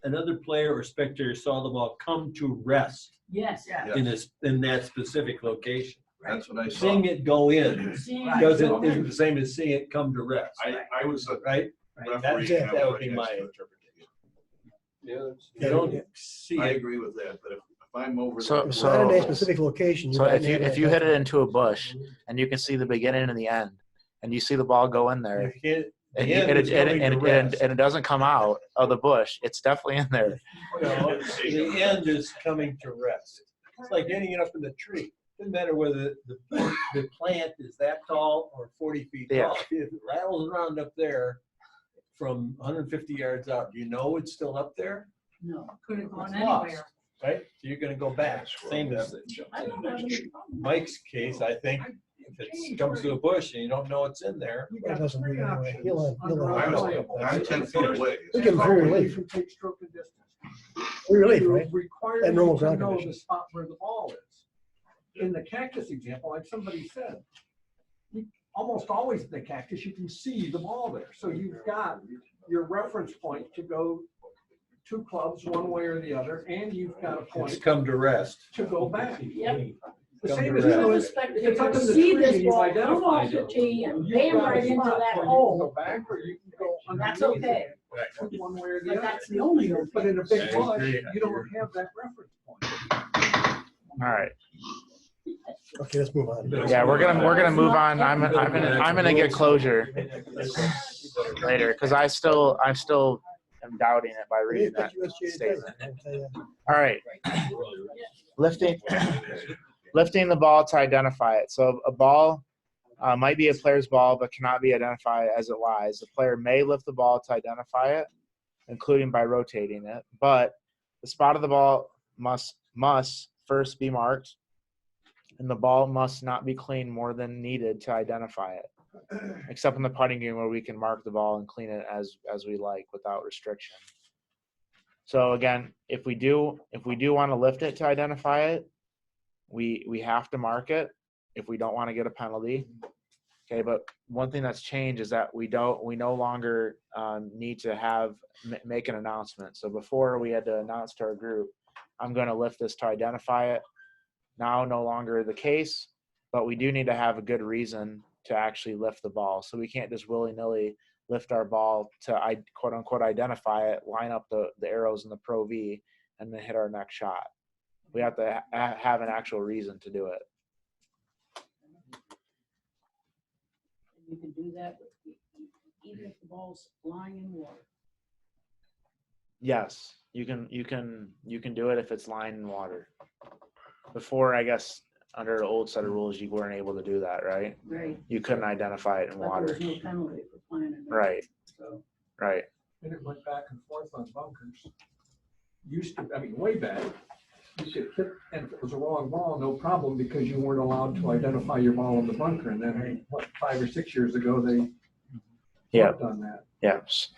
another player or spectator saw the ball come to rest Yes. Yeah. in that specific location. That's what I saw. Seeing it go in Seeing Right. doesn't, isn't the same as seeing it come to rest, I was a right? referee. That- and I that was would be right my next to it. interpretation. You don't see I it. agree with that, but if I'm over. So- there- If it's not in a specific location. So might if have you hit it identified. into a bush and you can see the beginning and the end, and you see the ball go in there, You can't- and, the end is coming to rest. it doesn't come out of the bush, it's definitely in there. No, the end is coming to rest. It's like hanging up in the tree. Doesn't matter whether the plant is that tall or 40 feet Yeah. tall. If it rattles around up there from 150 yards out, do you know it's still up there? No, could have gone It's lost, anywhere. right? So you're gonna go back. Same as I don't have any. Mike's case, I think. If it comes to a bush and you don't know it's in there. You That got doesn't three mean anyway. options. He'll under I'm unplayable. I'm 10 feet away. We give him free relief. You can take stroke and distance. Free relief, You're right? required At normal to ground know the conditions. spot where the ball is. In the cactus example, like somebody said, almost always in the cactus, you can see the ball there. So you've got your reference point to go two clubs, one way or the other, and you've got a It's point come to rest. to go back. Yep. The Come same to as rest. You if expect if it's up to in the see tree this and you've ball come off identified the it, tee and you've bam got a right into spot that where you can hole. Go back or you can go That's underneath okay. it, one way or the But other. that's the only. But in a big I bush, agree. you don't have that reference point. All right. Okay, let's move on. Yeah, we're gonna move on. I'm gonna get closure later because I'm still am doubting it by reading that statement. All right. Lifting the ball to identify it. So a ball might be a player's ball but cannot be identified as it lies. The player may lift the ball to identify it, including by rotating it, but the spot of the ball must first be marked, and the ball must not be cleaned more than needed to identify it, except in the putting green where we can mark the ball and clean it as we like without restriction. So again, if we do want to lift it to identify it, we have to mark it if we don't want to get a penalty. Okay, but one thing that's changed is that we no longer need to make an announcement. So before we had to announce to our group, I'm going to lift this to identify it. Now no longer the case, but we do need to have a good reason actually lift the ball. So we can't just willy-nilly lift our ball to quote unquote identify it, line up the arrows in the Pro V, and then hit our next shot. We have to have an actual reason to do it. You can do that even if the ball's lying in water. Yes, you can do it if it's lying in water. Before, I guess, under the old set of rules, you weren't able to do that, right? Right. You couldn't identify it in But water. there's no penalty for playing it. Right. So. Right. And it went back and forth on bunkers. Used to, I mean, way back, you could hit, and if it was a wrong ball, no problem, because you weren't allowed to identify your ball in the bunker. And then, what, 5 or 6 years ago, they worked on that. Yes.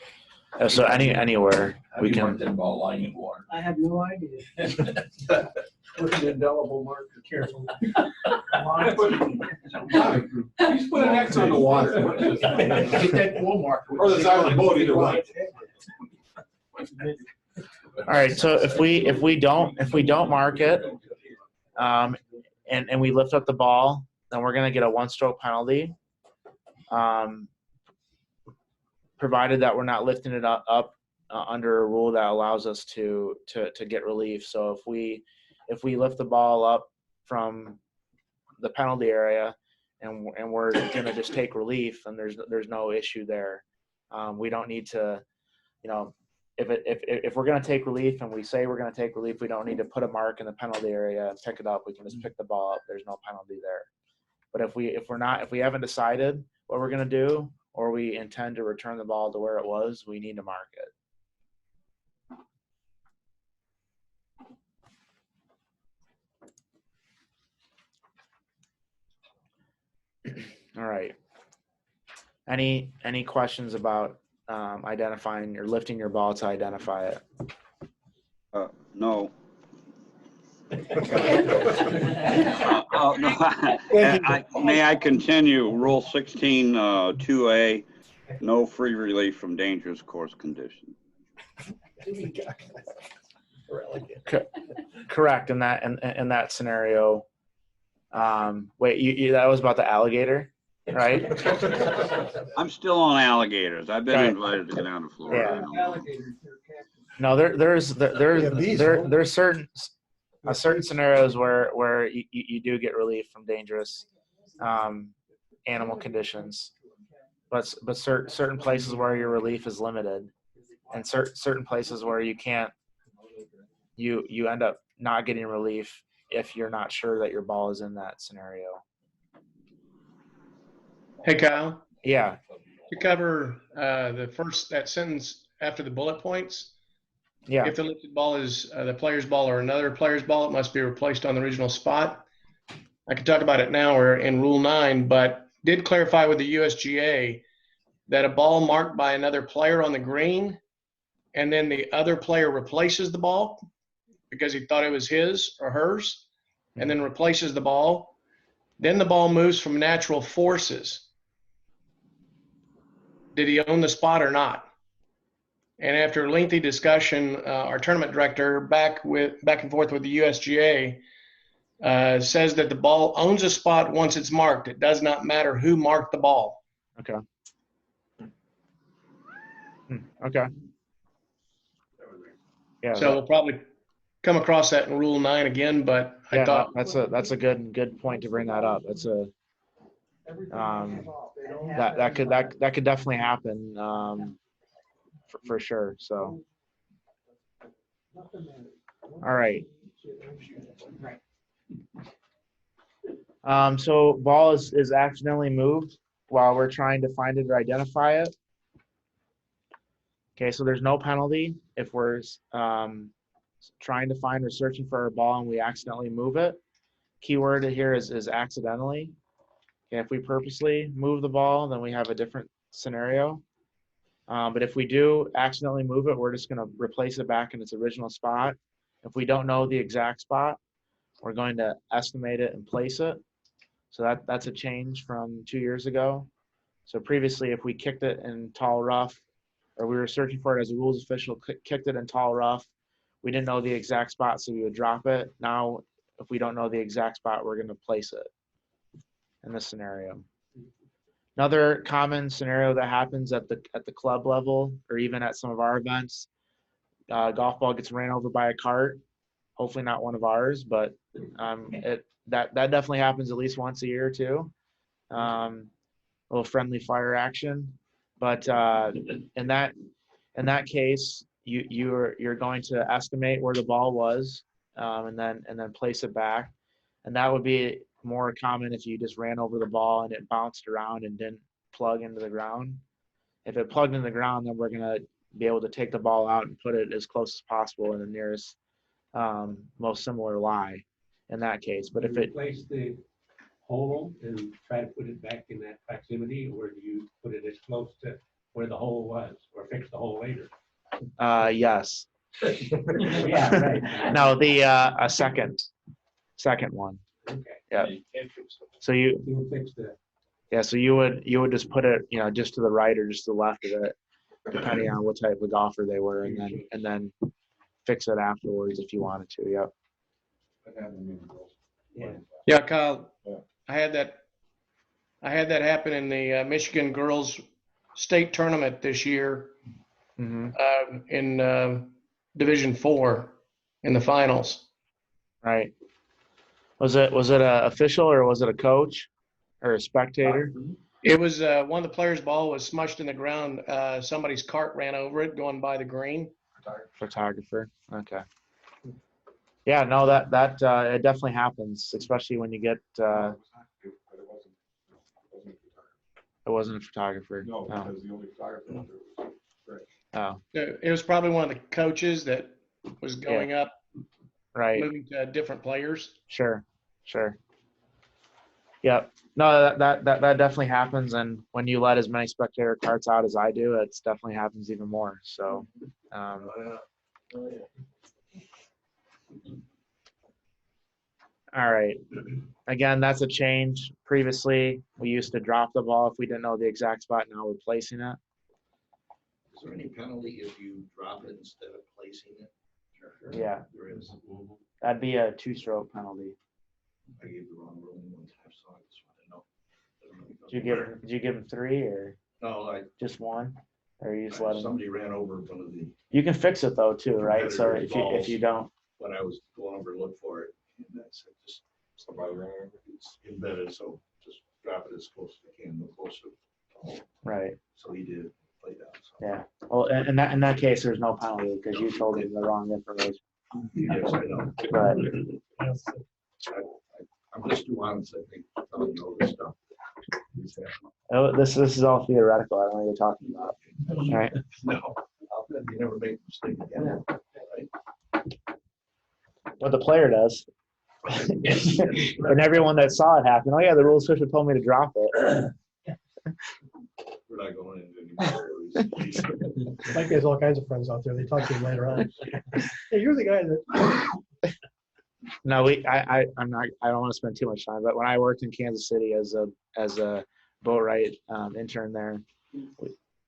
So anywhere How do we you can. mark that ball lying in water? I have no idea. With an indelible marker, careful. He's put an X on the water. Get that ball marker. Or the side of the boat, either way. All right. So if we don't mark it, and we lift up the ball, then we're gonna get a 1-stroke penalty. Provided that we're not lifting it up under a rule that allows us to get relief. So if we lift the ball up from the penalty area and we're gonna just take relief, then there's no issue there. We don't need to, if we're gonna take relief and we say we're gonna take relief, we don't need to put a mark in the penalty area and pick it up. We can just pick the ball up. There's no penalty there. But if we haven't decided what we're gonna do, or we intend to return the ball to where it was, we need to mark it. All right. Any questions about identifying or lifting your ball to identify it? No. No. May I continue? Rule 16, 2A, no free relief from dangerous course conditions. Correct. In that scenario, wait, that was about the alligator, right? I'm still on alligators. I've been Right. invited to go down to Florida. No, there's certain scenarios where you do get relief from dangerous animal conditions, but certain places where your relief is limited, and certain places where you can't, you end up not getting relief if you're not sure that your ball is in that scenario. Hey, Kyle. Yeah. To cover that sentence after the bullet points. Yeah. If the lifted ball is the player's ball or another player's ball, it must be replaced on the original spot. I can talk about it now. We're in Rule 9, but did clarify with the USGA that a ball marked by another player on the green, and then the other player replaces the ball because he thought it was his or hers, and then replaces the ball. Then the ball moves from natural forces. Did he own the spot or not? And after a lengthy discussion, our tournament director, back and forth with the USGA, says that the ball owns a spot once it's marked. It does not matter who marked the ball. Okay. Okay. Yeah. So we'll probably come across that in Rule 9 again, but I thought that's a good point to bring that up. That's a that could definitely happen. For sure. So, all right. So ball is accidentally moved while we're trying to find it or identify it. Okay, so there's no penalty if we're trying to find or searching for our ball and we accidentally move it. Keyword here is accidentally. Okay, if we purposely move the ball, then we have a different scenario. But if we do accidentally move it, we're just going to replace it back in its original spot. If we don't know the exact spot, we're going to estimate it and place it. So that's a change from 2 years ago. So previously, if we kicked it in tall rough, or we were searching for it as a rules official, kicked it in tall rough, we didn't know the exact spot, so we would drop it. Now, if we don't know the exact spot, we're going to place it in this scenario. Another common scenario that happens at the club level or even at some of our events, golf ball gets ran over by a cart. Hopefully not one of ours, but that definitely happens at least once a year or two. A little friendly fire action, but in that case, you're going to estimate where the ball was, and then place it back, and that would be more common if you just ran over the ball and it bounced around and didn't plug into the ground. If it plugged into the ground, then we're gonna be able to take the ball out and put it as close as possible in the nearest most similar lie in that case. But if it replace the hole and try to put it back in that proximity, or do you put it as close to where the hole was, or fix the hole later? yes. Yeah, right. No, a second one. Okay. Yeah. So you fix the. Yeah, so you would just put it, just to the right or just to the left of it, depending on what type of golfer they were, and then fix it afterwards if you wanted to. Yep. Yeah, Kyle, I had that happen in the Michigan girls state tournament this year, in Division 4 in the finals. Right. Was it a official or was it a coach or a spectator? It was one of the players' ball was smushed in the ground. Somebody's cart ran over it going by the green. Photographer. Okay. Yeah, no, that it definitely happens, especially when you get. It wasn't a photographer. No, because the only photographer out there was Greg. Oh. It was probably one of the coaches that was going up, right, moving to different players. Sure. Yep. No, that definitely happens, and when you let as many spectator carts out as I do, it definitely happens even more. So. All right. Again, that's a change. Previously, we used to drop the ball if we didn't know the exact spot. Now we're placing it. Is there any penalty if you drop it instead of placing it? Sure. Yeah. There is. That'd be a 2-stroke penalty. I gave the wrong ruling one time, so I just want to know. Did you give him 3 or? No, just 1, or you just let him? Somebody ran over one of the. You can fix it though too, right? So if you don't. When I was going over to look for it, and I said, just somebody ran over. It's embedded, so just drop it as close as you can, no closer. Right. So he did play down. So. Yeah. Well, in that case, there's no penalty because you told him the wrong information. Yes, I know. But I'm just too honest, I think, telling you all this stuff. this is all theoretical. I don't know what you're talking about. All right. No, you never make a mistake again. Right? What the player does. And everyone that saw it happen. Oh yeah, the rules official told me to drop it. We're not going into any more. Mike has all kinds of friends out there. They talk to him later on. Hey, you're the guy that. No, I'm not. I don't want to spend too much time. But when I worked in Kansas City as a boatwright intern there,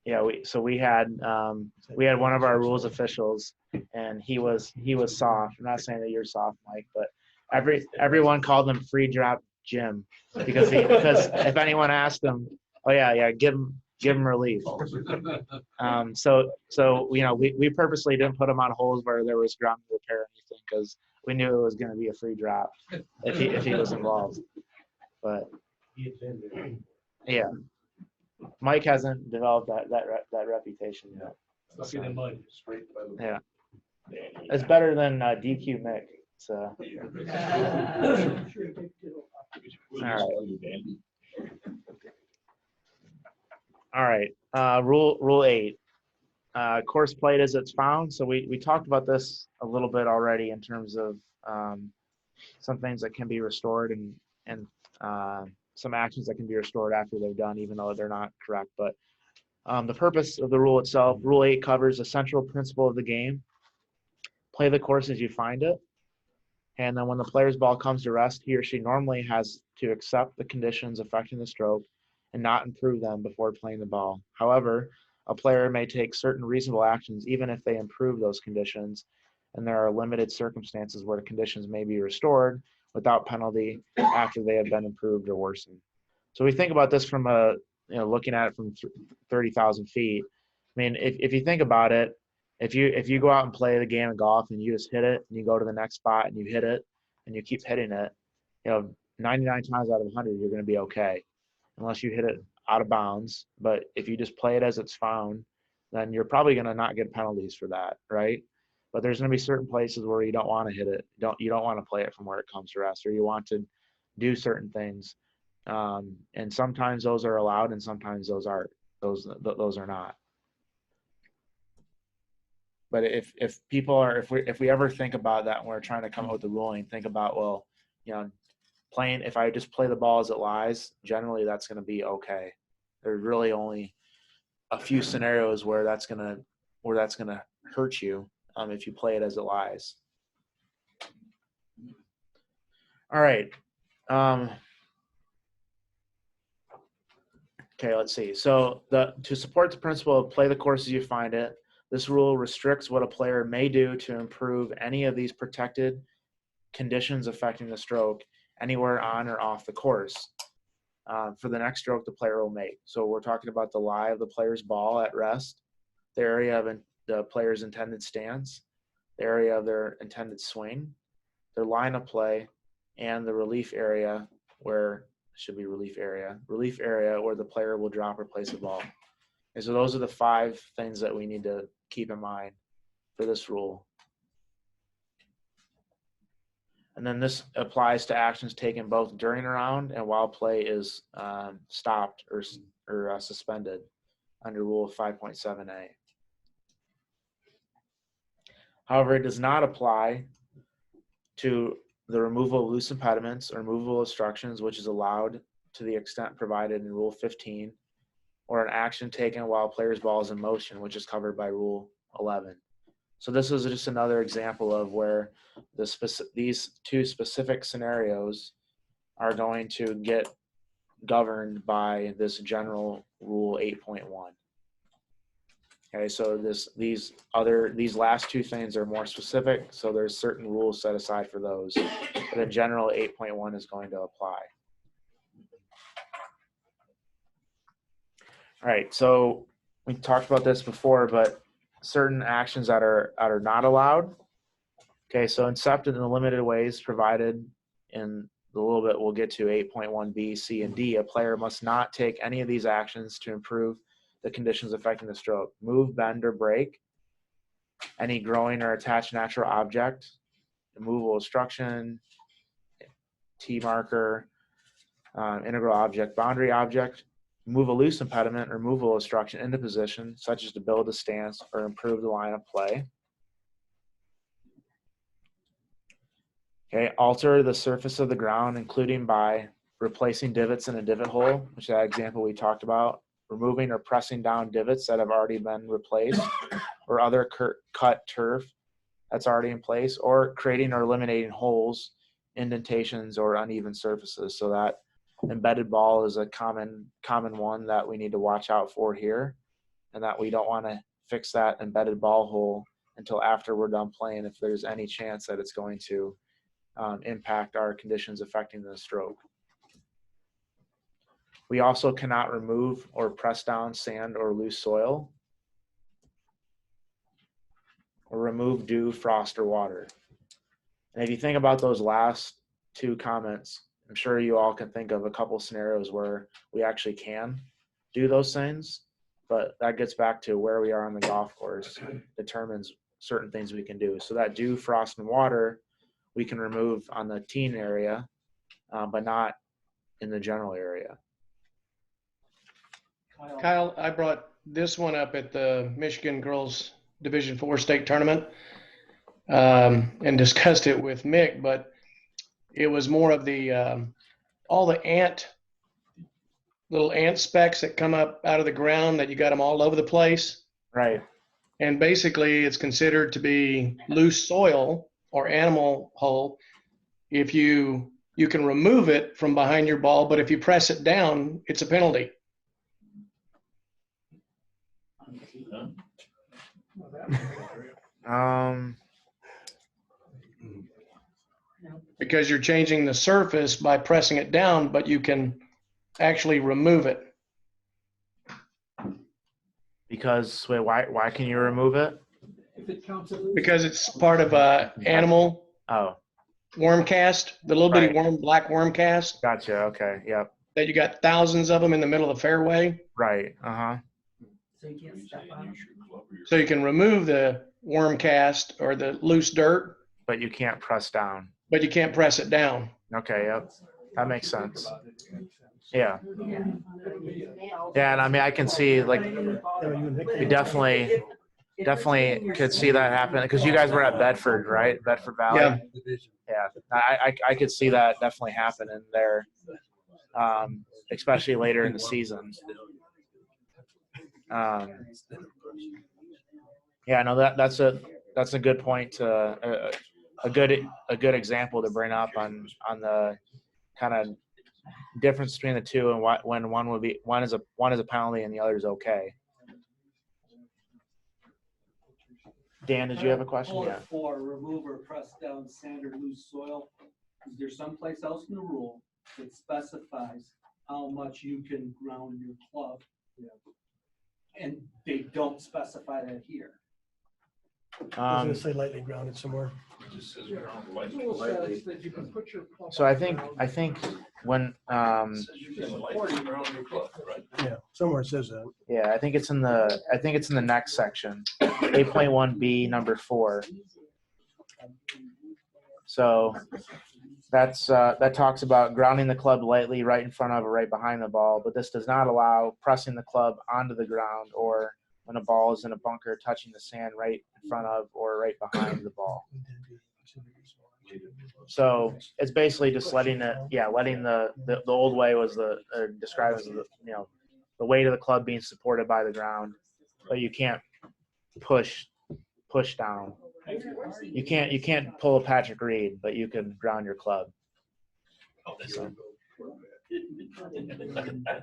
we had one of our rules officials, and he was soft. I'm not saying that you're soft, Mike, but everyone called him Free Drop Jim because if anyone asked him, oh yeah, give him relief. So we purposely didn't put him on holes where there was ground repair or anything because we knew it was going to be a free drop if he was involved. But yeah, Mike hasn't developed that reputation yet. Stuck in the mud, straight by the. Yeah, it's better than DQ Mick. So. All right. Rule 8. Course played as it's found. So we talked about this a little bit already in terms of some things that can be restored and some actions that can be restored after they're done, even though they're not correct. But the purpose of the rule itself, Rule 8 covers the central principle of the game. Play the course as you find it. And then when the player's ball comes to rest, he or she normally has to accept the conditions affecting the stroke and not improve them before playing the ball. However, a player may take certain reasonable actions even if they improve those conditions, and there are limited circumstances where the conditions may be restored without penalty after they have been improved or worsened. So we think about this from a looking at it from 30,000 feet. I mean, if you think about it, if you go out and play the game of golf and you just hit it and you go to the next spot and you hit it and you keep hitting it, 99 times out of 100 you're going to be okay, unless you hit it out of bounds. But if you just play it as it's found, then you're probably going to not get penalties for that, right? But there's going to be certain places where you don't want to hit it, you don't want to play it from where it comes to rest, or you want to do certain things, and sometimes those are allowed and sometimes those aren't. Those are not. But if we ever think about that when we're trying to come up with the ruling, think about, well, playing, if I just play the ball as it lies, generally that's going to be okay. There's really only a few scenarios where that's going to hurt you if you play it as it lies. All right. Okay, let's see. So to support the principle of play the course as you find it, this rule restricts what a player may do to improve any of these protected conditions affecting the stroke anywhere on or off the course for the next stroke the player will make. So we're talking about the lie of the player's ball at rest, the area of the player's intended stance, the area of their intended swing, their line of play, and the relief area where where the player will drop or place the ball. And so those are the 5 things that we need to keep in mind for this rule. And then this applies to actions taken both during a round and while play is stopped or suspended under Rule 5.7a. However, it does not apply to the removal of loose impediments or removal of obstructions, which is allowed to the extent provided in Rule 15, or an action taken while a player's ball is in motion, which is covered by Rule 11. So this is just another example of where these 2 specific scenarios are going to get governed by this general Rule 8.1. Okay, so these last 2 things are more specific, so there's certain rules set aside for those. The general 8.1 is going to apply. All right, so we talked about this before, but certain actions that are not allowed. Okay, so except in the limited ways provided in a little bit, we'll get to 8.1b, c, and d. A player must not take any of these actions to improve the conditions affecting the stroke. Move, bend, or break any growing or attached natural object, immovable obstruction, T marker, integral object, boundary object. Move a loose impediment or movable obstruction into position, such as to build a stance or improve the line of play. Okay, alter the surface of the ground, including by replacing divots in a divot hole, which is that example we talked about, removing or pressing down divots that have already been replaced, or other cut turf that's already in place, or creating or eliminating holes, indentations, or uneven surfaces. So that embedded ball is a common one that we need to watch out for here, and that we don't want to fix that embedded ball hole until after we're done playing if there's any chance that it's going to impact our conditions affecting the stroke. We also cannot remove or press down sand or loose soil, or remove dew, frost, or water. And if you think about those last 2 comments, I'm sure you all can think of a couple scenarios where we actually can do those things, but that gets back to where we are on the golf course determines certain things we can do. So that dew, frost, and water we can remove on the teen area, but not in the general area. Kyle, I brought this one up at the Michigan Girls Division IV state tournament and discussed it with Mick, but it was more of the all the little ant specks that come up out of the ground that you got them all over the place. Right. And basically it's considered to be loose soil or animal hole. If you can remove it from behind your ball, but if you press it down, it's a penalty. Because you're changing the surface by pressing it down, but you can actually remove it. Because wait, why can you remove it? If it counts as. Because it's part of a animal Oh, worm cast, the little bitty Right. black worm cast gotcha. Okay. Yep. that you got thousands of them in the middle of the fairway. Right. Uh-huh. So you can't step on them. So you can remove the worm cast or the loose dirt, But you can't press down. but you can't press it down. Okay. Yep. That makes sense. Yeah. Yeah, and I mean, I can see like we definitely could see that happen because you guys were at Bedford, right? Bedford Valley. Yeah. Yeah, I could see that definitely happening there, especially later in the season. Yeah, no, that's a good point. A good example to bring up on the kind of difference between the two and when one is a penalty and the other is okay. Dan, did you have a question? Bullet Yeah. 4, remove or press down sand or loose soil. Is there someplace else in the rule that specifies how much you can ground your club? And they don't specify that here. I was gonna say lightly grounded somewhere. So I think when Yeah, somewhere it says that. yeah, I think it's in the next section, 8.1B number 4. So that talks about grounding the club lightly right in front of or right behind the ball, but this does not allow pressing the club onto the ground or when a ball is in a bunker touching the sand right in front of or right behind the ball. So it's basically just letting the old way was described as the weight of the club being supported by the ground, but you can't push down. You can't pull a Patrick Reed, but you can ground your club. So.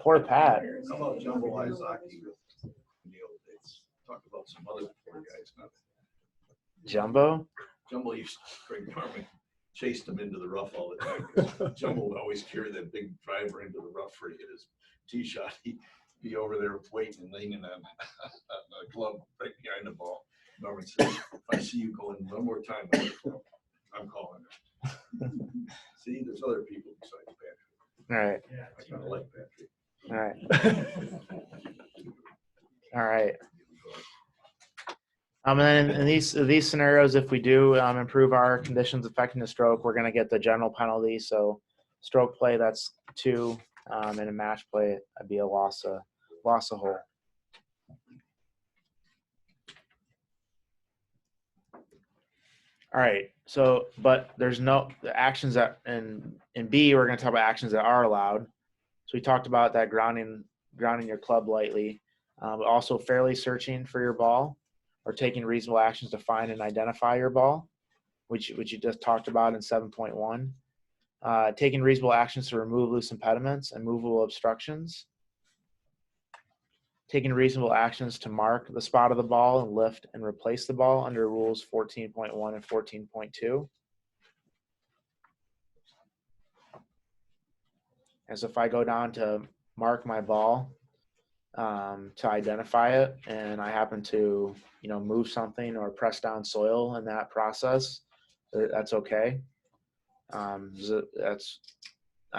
Poor Pat. How about Jumbo Izaki in the old days? Talk about some other poor guys. Jumbo? Jumbo used to, Craig Norman chased him into the rough all the time. Jumbo would always carry that big driver into the rough for his tee shot. He'd be over there waiting and leaning on a club right behind the ball. Norman said, if I see you going one more time, I'm calling it. See, there's other people besides Patrick. All right. I kind of like Patrick. All right. All right. And then in these scenarios, if we do improve our conditions affecting the stroke, we're going to get the general penalty. So stroke play, that's 2, and a match play, that'd be a loss of hole. All right. So, but there's no the actions that in B, we're going to talk about actions that are allowed. So we talked about that grounding your club lightly, but also fairly searching for your ball or taking reasonable actions to find and identify your ball, which you just talked about in 7.1. Taking reasonable actions to remove loose impediments and movable obstructions. Taking reasonable actions to mark the spot of the ball and lift and replace the ball under rules 14.1 and 14.2. As if I go down to mark my ball to identify it, and I happen to move something or press down soil in that process, that's okay. I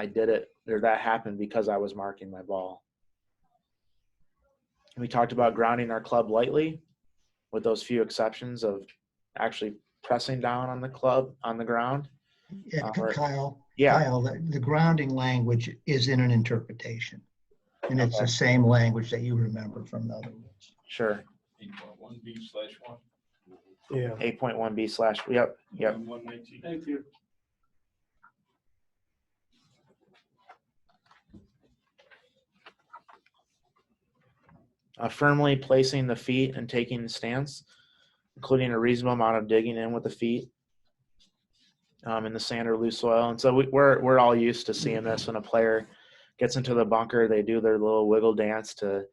did it, or that happened because I was marking my ball. We talked about grounding our club lightly with those few exceptions of actually pressing down on the club on the ground. Yeah, Kyle, yeah. Kyle, the grounding language is in an interpretation. And it's the same language that you remember from the other ones. Sure. 8.1B/1. Yeah. 8.1B/, yep. Thank you. Firmly placing the feet and taking the stance, including a reasonable amount of digging in with the feet in the sand or loose soil. And so we're all used to seeing this when a player gets into the bunker, they do their little wiggle dance to,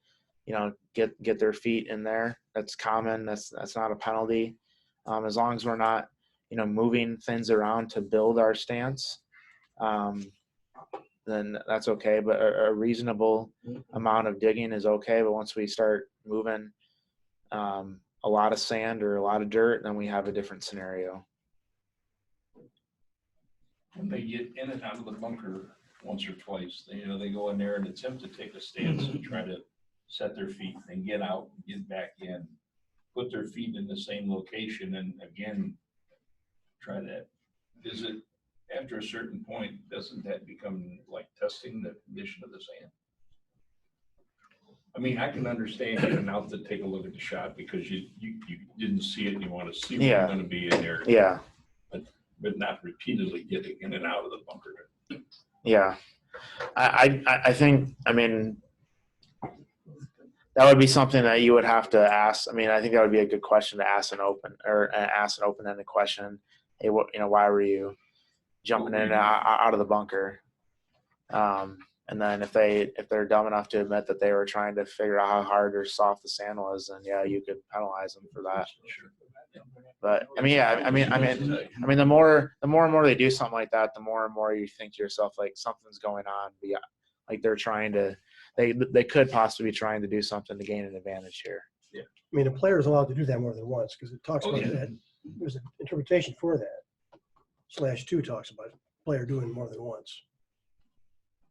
get their feet in there. That's common. That's not a penalty. As long as we're not, moving things around to build our stance, then that's okay. But a reasonable amount of digging is okay. But once we start moving a lot of sand or a lot of dirt, then we have a different scenario. When they get in and out of the bunker once or twice, they go in there and attempt to take a stance and try to set their feet and get out, get back in, put their feet in the same location, and again, try that. Is it, after a certain point, doesn't that become like testing the condition of the sand? I mean, I can understand getting out to take a look at the shot because you didn't see it and you want to see where you're going to be in there. Yeah. But not repeatedly getting in and out of the bunker. Yeah. I think, I mean, that would be something that you would have to ask. I mean, I think that would be a good question to ask an open-ended question. Hey, why were you jumping in and out of the bunker? And then if they're dumb enough to admit that they were trying to figure out how hard or soft the sand was, then yeah, you could penalize them for that. But I mean, yeah, I mean, the more and more they do something like that, the more and more you think to yourself, like, something's going on. Yeah, like they're trying to, they could possibly be trying to do something to gain an advantage here. Yeah. I mean, a player is allowed to do that more than once because it talks about that. There's an interpretation for that. /2 talks about player doing more than once.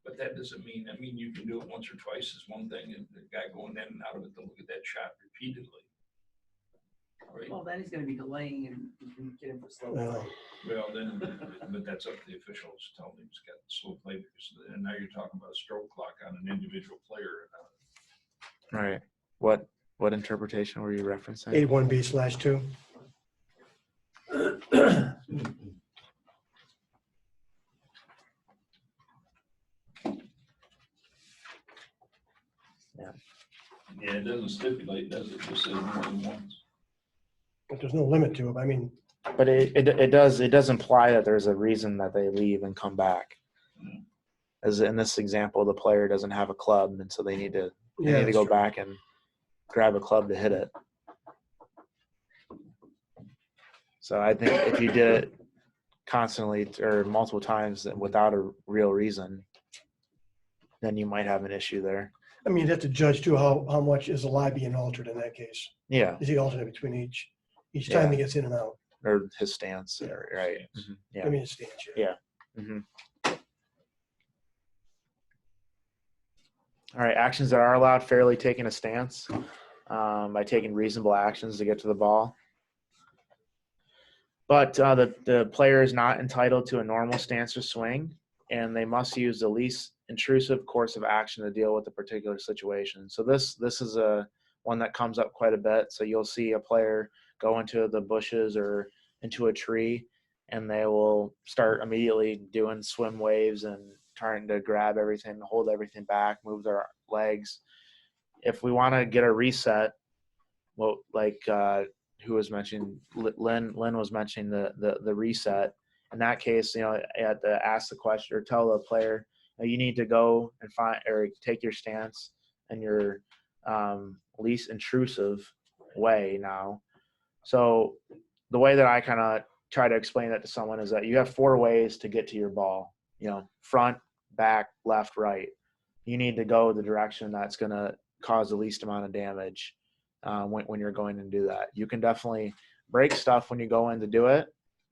But that doesn't mean, you can do it once or twice is one thing, and the guy going in and out of it to look at that shot repeatedly. Right? Well, then he's gonna be delaying and you can get him for slow play. Well, then, but that's up to the officials to tell him he's got slow play, because and now you're talking about a stroke clock on an individual player. Right. What interpretation were you referencing? 81B/2. Yeah, it doesn't stipulate, does it? It just says more than once. But there's no limit to it. I mean, But it does imply that there's a reason that they leave and come back. As in this example, the player doesn't have a club, and so they need to go back and grab a club to hit it. So I think if you did it constantly or multiple times without a real reason, then you might have an issue there. I mean, you'd have to judge too how much is the lie being altered in that case. Yeah. Is he alternate between each time he gets in and out? Or his stance, right? Mm-hmm. Yeah. I mean, his stance. Yeah. Mm-hmm. All right. Actions that are allowed: fairly taking a stance, by taking reasonable actions to get to the ball. But the player is not entitled to a normal stance or swing, and they must use the least intrusive course of action to deal with the particular situation. So this is one that comes up quite a bit. So you'll see a player go into the bushes or into a tree, and they will start immediately doing swim waves and trying to grab everything, hold everything back, move their legs. If we want to get a reset, well, like who was mentioning, Lynn was mentioning the reset. In that case, you have to ask the question or tell the player, you need to go and find or take your stance in your least intrusive way now. So the way that I kind of try to explain that to someone is that you have 4 ways to get to your ball, front, back, left, right. You need to go the direction that's going to cause the least amount of damage when you're going to do that. You can definitely break stuff when you go in to do it,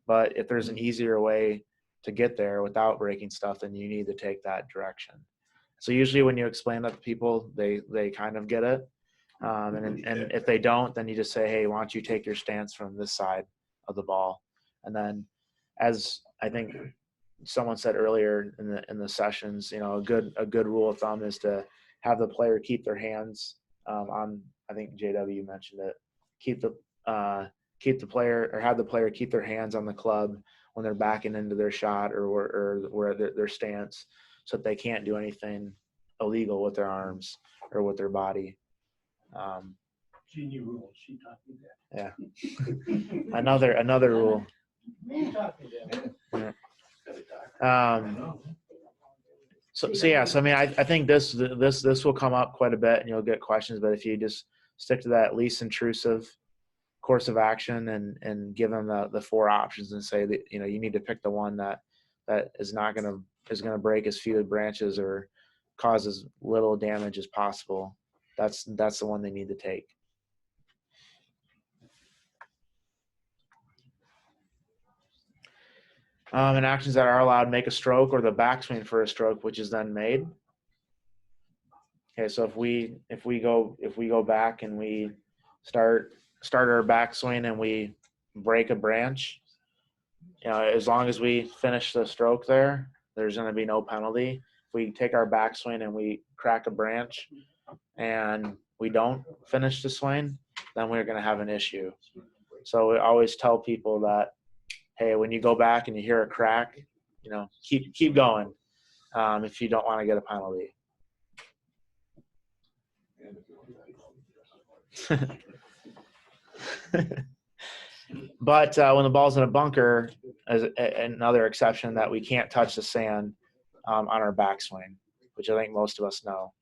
but if there's an easier way to get there without breaking stuff, then you need to take that direction. So usually when you explain that to people, they kind of get it. And if they don't, then you just say, hey, why don't you take your stance from this side of the ball? And then, as I think someone said earlier in the sessions, a good rule of thumb is to have the player keep their hands on. I think JW mentioned it. Keep the player, or have the player keep their hands on the club when they're backing into their shot or their stance, so that they can't do anything illegal with their arms or with their body. Genie rule. She taught me that. Yeah. Another rule. You taught me that. So I mean, I think this will come up quite a bit, and you'll get questions. But if you just stick to that least intrusive course of action and give them the 4 options and say that you need to pick the one that is gonna break as few branches or cause as little damage as possible. That's the one they need to take. And actions that are allowed make a stroke or the backswing for a stroke, which is then made. Okay, so if we go back and we start our backswing and we break a branch, as long as we finish the stroke there, there's going to be no penalty. If we take our backswing and we crack a branch and we don't finish the swing, then we're going to have an issue. So we always tell people that, hey, when you go back and you hear a crack, keep going if you don't want to get a penalty. But when the ball's in a bunker, as another exception that we can't touch the sand on our backswing, which I think most of us know.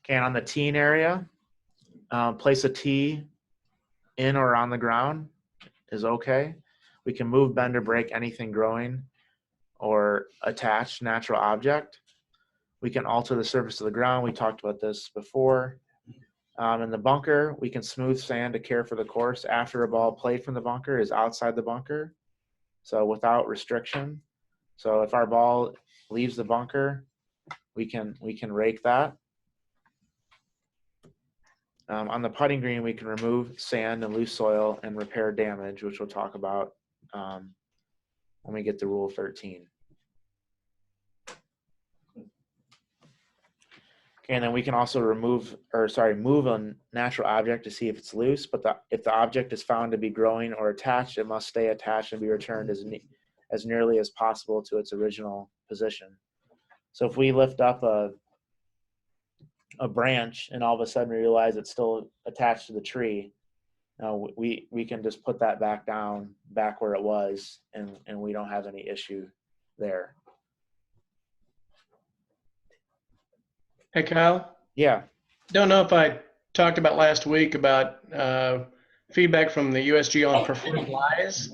Okay, and on the teeing area, place a tee in or on the ground is okay. We can move, bend, or break anything growing or attached natural object. We can alter the surface of the ground. We talked about this before. In the bunker, we can smooth sand to care for the course after a ball played from the bunker is outside the bunker, so without restriction. So if our ball leaves the bunker, we can rake that. On the putting green, we can remove sand and loose soil and repair damage, which we'll talk about when we get to Rule 13. Okay, and then we can also move a natural object to see if it's loose, but if the object is found to be growing or attached, it must stay attached and be returned as nearly as possible to its original position. So if we lift up a branch and all of a sudden we realize it's still attached to the tree, we can just put that back down, back where it was, and we don't have any issue there. Hey, Kyle? Yeah. Don't know if I talked about last week about feedback from the USG on preferred lies.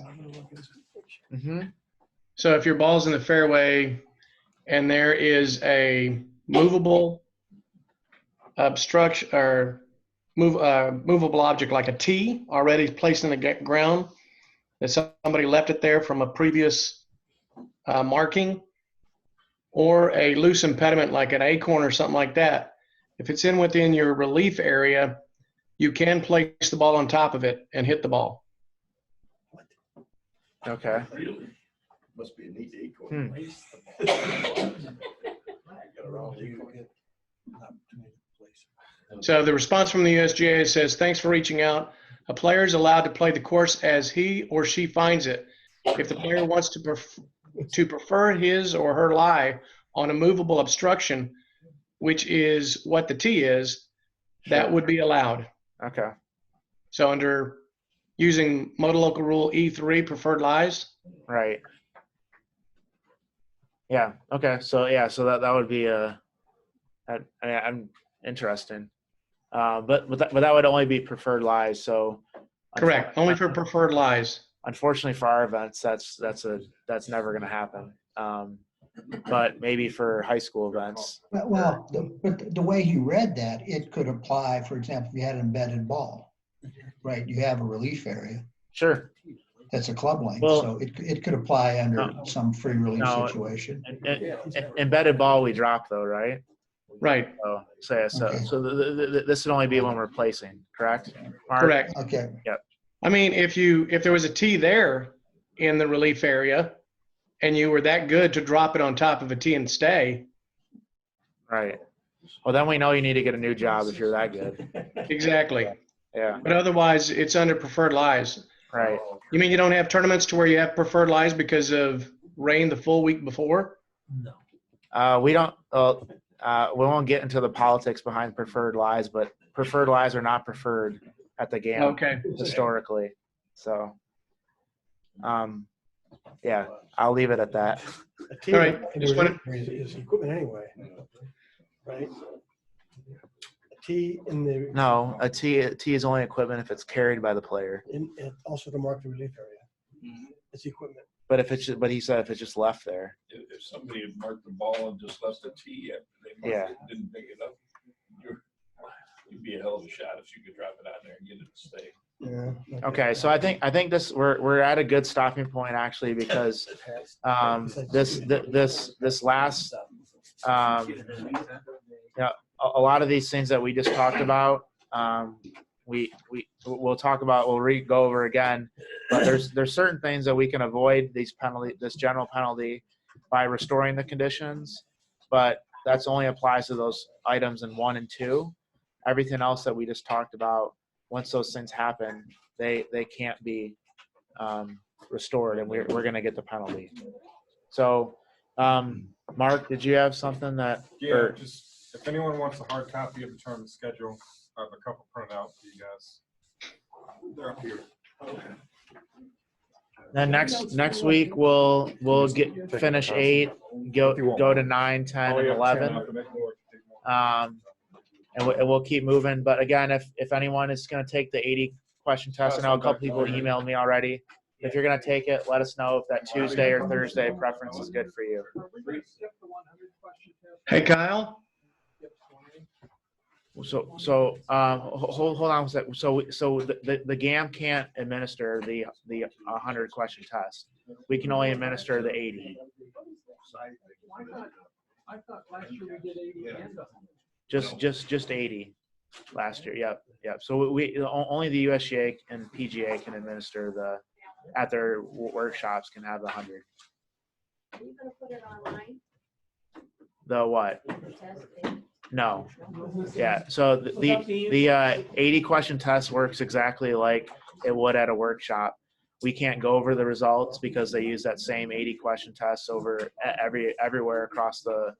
Mm-hmm. So if your ball's in the fairway and there is a movable obstruction or movable object like a tee already placed in the ground, that somebody left it there from a previous marking, or a loose impediment like an acorn or something like that, if it's within your relief area, you can place the ball on top of it and hit the ball. Okay. Really? Must be a neat acorn. So the response from the USGA says, thanks for reaching out. A player is allowed to play the course as he or she finds it. If the player wants to prefer his or her lie on a movable obstruction, which is what the tee is, that would be allowed. Okay. So under using Motor Local Rule E3, preferred lies. Right. Yeah. Okay. So that would be I'm interesting. But that would only be preferred lies. So correct. Only for preferred lies. Unfortunately for our events, that's never going to happen. But maybe for high school events. Well, but the way he read that, it could apply, for example, if you had an embedded ball, right? You have a relief area. Sure. That's a club length, Well, so it could apply under some free relief situation. Embedded ball we drop though, right? Right. So this would only be when we're placing, correct? Mark? Correct. Okay. Yep. I mean, if there was a tee there in the relief area and you were that good to drop it on top of a tee and stay. Right. Well, then we know you need to get a new job if you're that good. Exactly. Yeah. But otherwise, it's under preferred lies. Right. You mean you don't have tournaments to where you have preferred lies because of rain the full week before? No. We don't. We won't get into the politics behind preferred lies, but preferred lies are not preferred at the GAM historically. So, yeah, I'll leave it at that. A tee all right. is equipment anyway, right? A tee in the. No, a tee is only equipment if it's carried by the player. And also to mark the relief area. It's equipment. But he said if it's just left there. If somebody had marked the ball and just left the tee, they didn't pick it up. It'd be a hell of a shot if you could drop it on there and get it to stay. Yeah. Okay, so I think this we're at a good stopping point actually, because this last a lot of these things that we just talked about, we'll talk about, we'll go over again, but there's certain things that we can avoid this general penalty by restoring the conditions, but that's only applies to those items in 1 and 2. Everything else that we just talked about, once those things happen, they can't be restored, and we're going to get the penalty. So, Mark, did you have something that? Yeah, just if anyone wants a hard copy of the tournament schedule, I have a couple printed out for you guys. They're up here. Then next week we'll finish 8, go to 9, 10, and 11. And we'll keep moving. But again, if anyone is going to take the 80 question test, I know a couple people emailed me already. If you're going to take it, let us know if that Tuesday or Thursday preference is good for you. Hey, Kyle. So hold on a second. So the GAM can't administer the 100 question test. We can only administer the 80. I thought last year we did 80 and 100. Just 80 last year. Yep. So we only the USGA and PGA can administer at their workshops can have the 100. Are you gonna put it online? The what? The test? No. Yeah. So the 80 question test works exactly like it would at a workshop. We can't go over the results because they use that same 80 question test over everywhere across the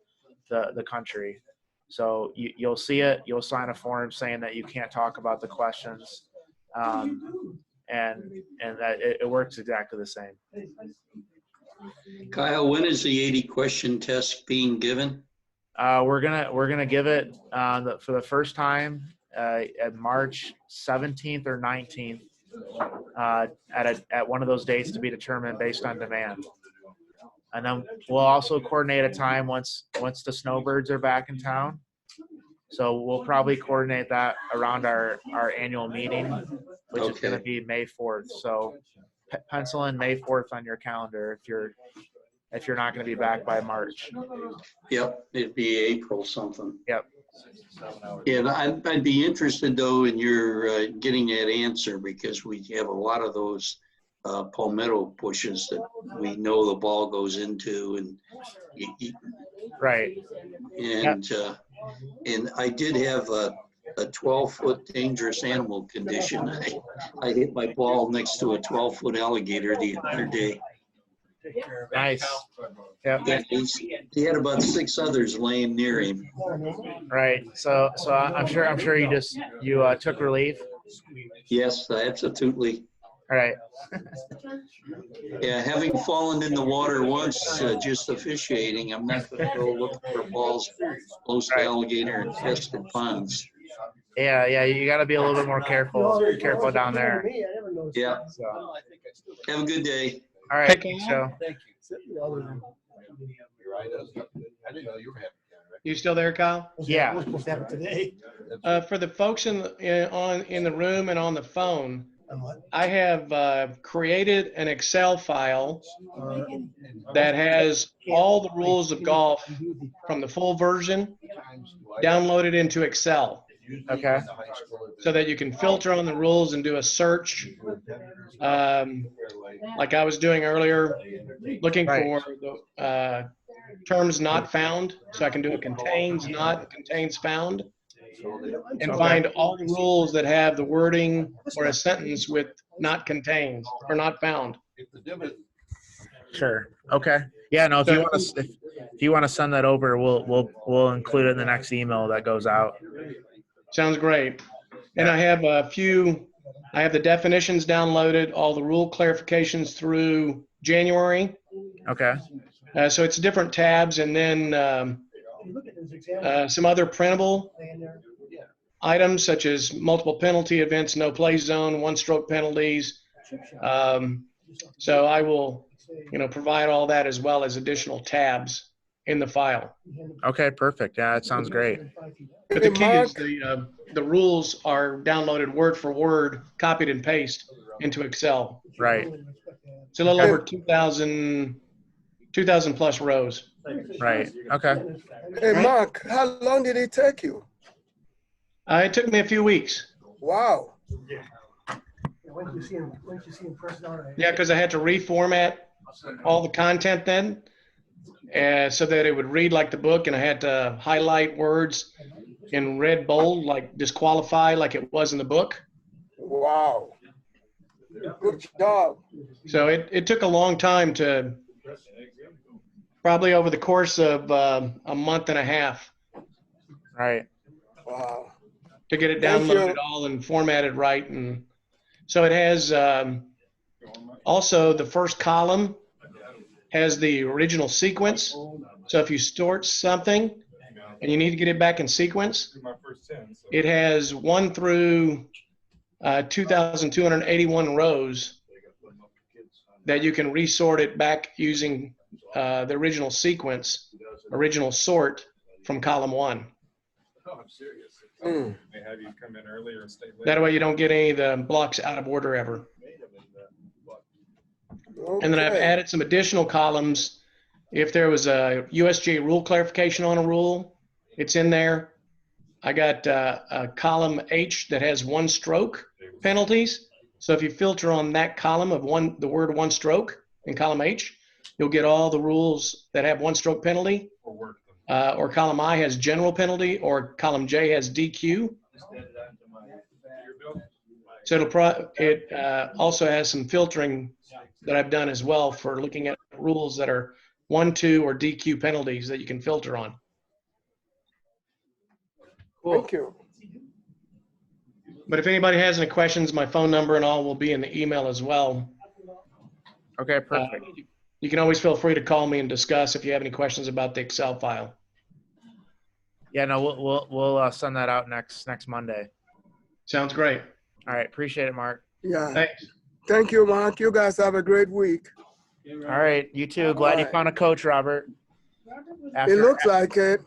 country. So you'll see it. You'll sign a form saying that you can't talk about the questions, and that it works exactly the same. Kyle, when is the 80 question test being given? We're gonna give it for the first time at March 17th or 19th at one of those dates to be determined based on demand. And then we'll also coordinate a time once the snowbirds are back in town. So we'll probably coordinate that around our annual meeting, which is going to be May 4th. So pencil in May 4th on your calendar if you're not going to be back by March. Yep, it'd be April something. Yep. Yeah, I'd be interested though in your getting that answer, because we have a lot of those palmetto bushes that we know the ball goes into, and right. And I did have a 12-foot dangerous animal condition. I hit my ball next to a 12-foot alligator the other day. Nice. Yep. Yeah, he had about 6 others laying near him. Right. So I'm sure you took relief. Yes, absolutely. All right. Yeah, having fallen in the water once, just officiating, I'm not going to go looking for balls close to alligator infested ponds. Yeah, you got to be a little bit more careful down there. Yeah. Have a good day. All right, so. Thank you. I didn't know you were having. You still there, Kyle? Yeah. We're supposed to have it today. For the folks in the room and on the phone, I have created an Excel file that has all the rules of golf from the full version downloaded into Excel. Okay. So that you can filter on the rules and do a search, like I was doing earlier, looking for the terms not found. So I can do a contains not, contains found, and find all the rules that have the wording or a sentence with not contains or not found. Sure. Okay. Yeah. No. If you want to send that over, we'll include it in the next email that goes out. Sounds great. And I have I have the definitions downloaded, all the rule clarifications through January. Okay. So it's different tabs, and then some other printable items such as multiple penalty events, no play zone, 1-stroke penalties. So I will, provide all that as well as additional tabs in the file. Okay, perfect. Yeah, that sounds great. But the key is the rules are downloaded word for word, copied and pasted into Excel. Right. It's a little over 2,000 plus rows. Right. Okay. Hey, Mark, how long did it take you? It took me a few weeks. Wow. Once you see him press down. Yeah, because I had to reformat all the content then, so that it would read like the book, and I had to highlight words in red bold, like disqualify, like it was in the book. Wow. Good job. So it took a long time to, probably over the course of a month and a half. Right. Wow. To get it Thank downloaded you. all and formatted right. And so it has, also the first column has the original sequence. So if you store something and you need to get it back in sequence, it has 1 through 2,281 rows that you can resort it back using the original sequence, original sort from column 1. Oh, I'm serious. Mm. They have you come in earlier and stay later. That way you don't get any of the blocks out of order ever. And then I've Okay. added some additional columns. If there was a USGA rule clarification on a rule, it's in there. I got a column H that has 1 stroke penalties. So if you filter on that column of the word 1 stroke in column H, you'll get all the rules that have 1 stroke penalty. Or column I has general penalty, or column J has DQ. So it also has some filtering that I've done as well for looking at rules that are 1, 2, or DQ penalties that you can filter on. Thank you. But if anybody has any questions, my phone number and all will be in the email as well. Okay, perfect. You can always feel free to call me and discuss if you have any questions about the Excel file. Yeah, no, we'll send that out next Monday. Sounds great. All right, appreciate it, Mark. Yeah. Thanks. Thank you, Mark. You guys have a great week. All right, you too. Glad you found a coach, Robert. It looks like it.